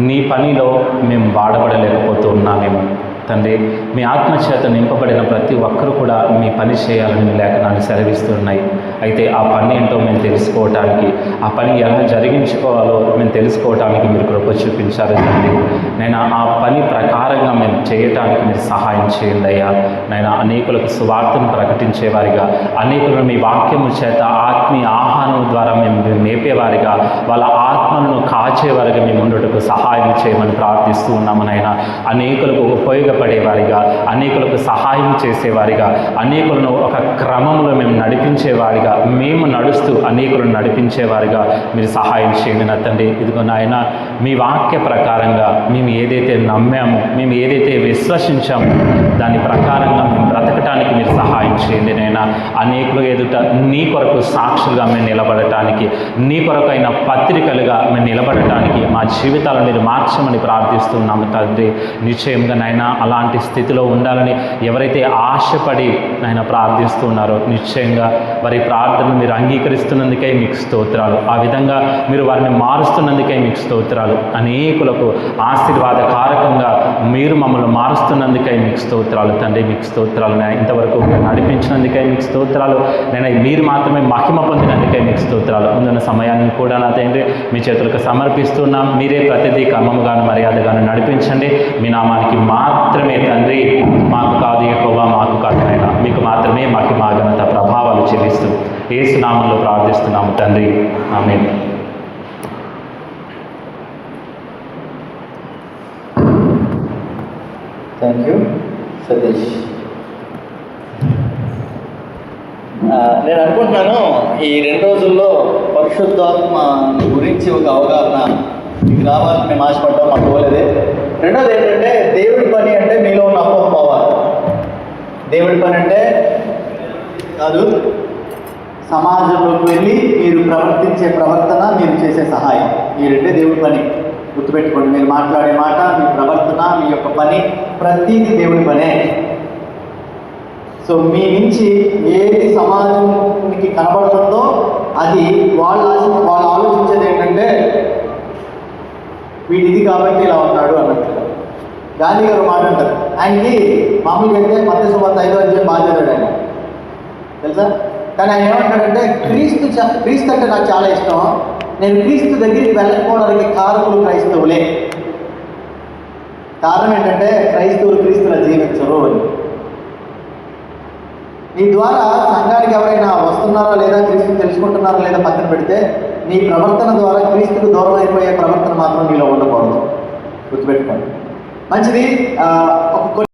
నీ పనిలో మేము వాడబడలేకపోతూ ఉన్నామేమో తండ్రి. మీ ఆత్మ చేత నింపబడిన ప్రతి ఒక్కరూ కూడా మీ పని చేయాలని లేఖనాలు సెలవిస్తున్నాయి. అయితే ఆ పని ఏంటో మేము తెలుసుకోవటానికి, ఆ పని ఎలా జరిగించుకోవాలో మేము తెలుసుకోవటానికి మీరు కృప చూపించారు తండ్రి. నేను ఆ పని ప్రకారంగా మేము చేయటానికి మీరు సహాయం చేయండి అయ్యా. నేను అనేకులకు సువార్తను ప్రకటించేవారిగా, అనేకులను మీ వాక్యము చేత ఆత్మీయ ఆహారం ద్వారా మేము మేపేవారిగా, వాళ్ళ ఆత్మలను కాచేవారిగా మేము ఉండటకు సహాయం చేయమని ప్రార్థిస్తూ ఉన్నాము నాయన. అనేకులకు ఉపయోగపడేవారిగా, అనేకులకు సహాయం చేసేవారిగా, అనేకులను ఒక క్రమంలో మేము నడిపించేవారిగా, మేము నడుస్తూ అనేకులను నడిపించేవారిగా మీరు సహాయం చేయండి నా తండ్రి. ఇదిగో నాయన మీ వాక్య ప్రకారంగా మేము ఏదైతే నమ్మామో, మేము ఏదైతే విశ్వసించామో దాని ప్రకారంగా మేము బ్రతకటానికి మీరు సహాయం చేయండి నైనా. అనేకులు ఎదుట నీ కొరకు సాక్షులుగా మేము నిలబడటానికి, నీ కొరకైన పత్రికలుగా మేము నిలబడటానికి మా జీవితాలను మీరు మార్చమని ప్రార్థిస్తున్నాము తండ్రి. నిశ్చయంగా నాయన అలాంటి స్థితిలో ఉండాలని ఎవరైతే ఆశపడి నాయన ప్రార్థిస్తున్నారో నిశ్చయంగా వారి ప్రార్థనలు మీరు అంగీకరిస్తున్నందుకే మీకు స్తోత్రాలు. ఆ విధంగా మీరు వారిని మారుస్తున్నందుకే మీకు స్తోత్రాలు. అనేకులకు ఆశీర్వాదకారకంగా మీరు మమ్మల్ని మారుస్తున్నందుకై మీకు స్తోత్రాలు తండ్రి. మీకు స్తోత్రాలు ఇంతవరకు నడిపించినందుకై మీకు స్తోత్రాలు. నేను మీరు మాత్రమే మహిమ పొందినందుకై మీకు స్తోత్రాలు. ముందున్న సమయాన్ని కూడా నా తండ్రి మీ చేతులకు సమర్పిస్తున్నాం. మీరే ప్రతిదీ క్రమముగాను మర్యాదగాను నడిపించండి. మీ నామానికి మాత్రమే తండ్రి, మాకు కాదు యెహోవా, మాకు కాదు నాయన, మీకు మాత్రమే మహిమ ఘనత ప్రభావాలు చెల్లిస్తూ యేసు నామములో ప్రార్థిస్తున్నాము తండ్రి. ఆమేన్. Thank you Satish. నేను అనుకుంటున్నాను ఈ 2 రోజుల్లో పరిశుద్ధాత్మ గురించి ఒక అవగాహన మీకు రావాలని మేము ఆశపడ్డాం, మాకు పోలేదే. రెండోది ఏంటంటే దేవుడి పని అంటే మీలో ఉన్న అపోహ పోవాలి. దేవుడి పని అంటే కాదు, సమాజంలోకి వెళ్ళి మీరు ప్రవర్తించే ప్రవర్తన, మీరు చేసే సహాయం, ఈ రెండే దేవుడి పని. గుర్తుపెట్టుకోండి, మీరు మాట్లాడే మాట, మీ ప్రవర్తన, మీ యొక్క పని, ప్రతిదీ దేవుడి పనే. సో మీ నుంచి ఏది సమాజానికి కనబడుతుందో అది వాళ్ళు ఆలోచించేది ఏంటంటే వీడిది కాబట్టి ఇలా ఉన్నాడు అన్నట్టు. గాంధీ గారు మాట అంటారు, ఆయనకి మామూలుగా అయితే మత్తయి సువార్త 5వ అధ్యాయం బాగా చదివాడు ఆయన, తెలుసా? కానీ ఆయన ఏమంటాడంటే క్రీస్తు అంటే నాకు చాలా ఇష్టం, నేను క్రీస్తు దగ్గరికి వెళ్ళకపోవడానికి కారకులు క్రైస్తవులే. కారణం ఏంటంటే క్రైస్తవులు క్రీస్తులా జీవించరు అని. నీ ద్వారా సంఘానికి ఎవరైనా వస్తున్నారా లేదా, క్రీస్తు తెలుసుకుంటున్నారా లేదా పక్కన పెడితే, నీ ప్రవర్తన ద్వారా క్రీస్తుకు దూరం అయిపోయే ప్రవర్తన మాత్రం నీలో ఉండకూడదు. గుర్తుపెట్టుకోండి. మంచిది. ఒక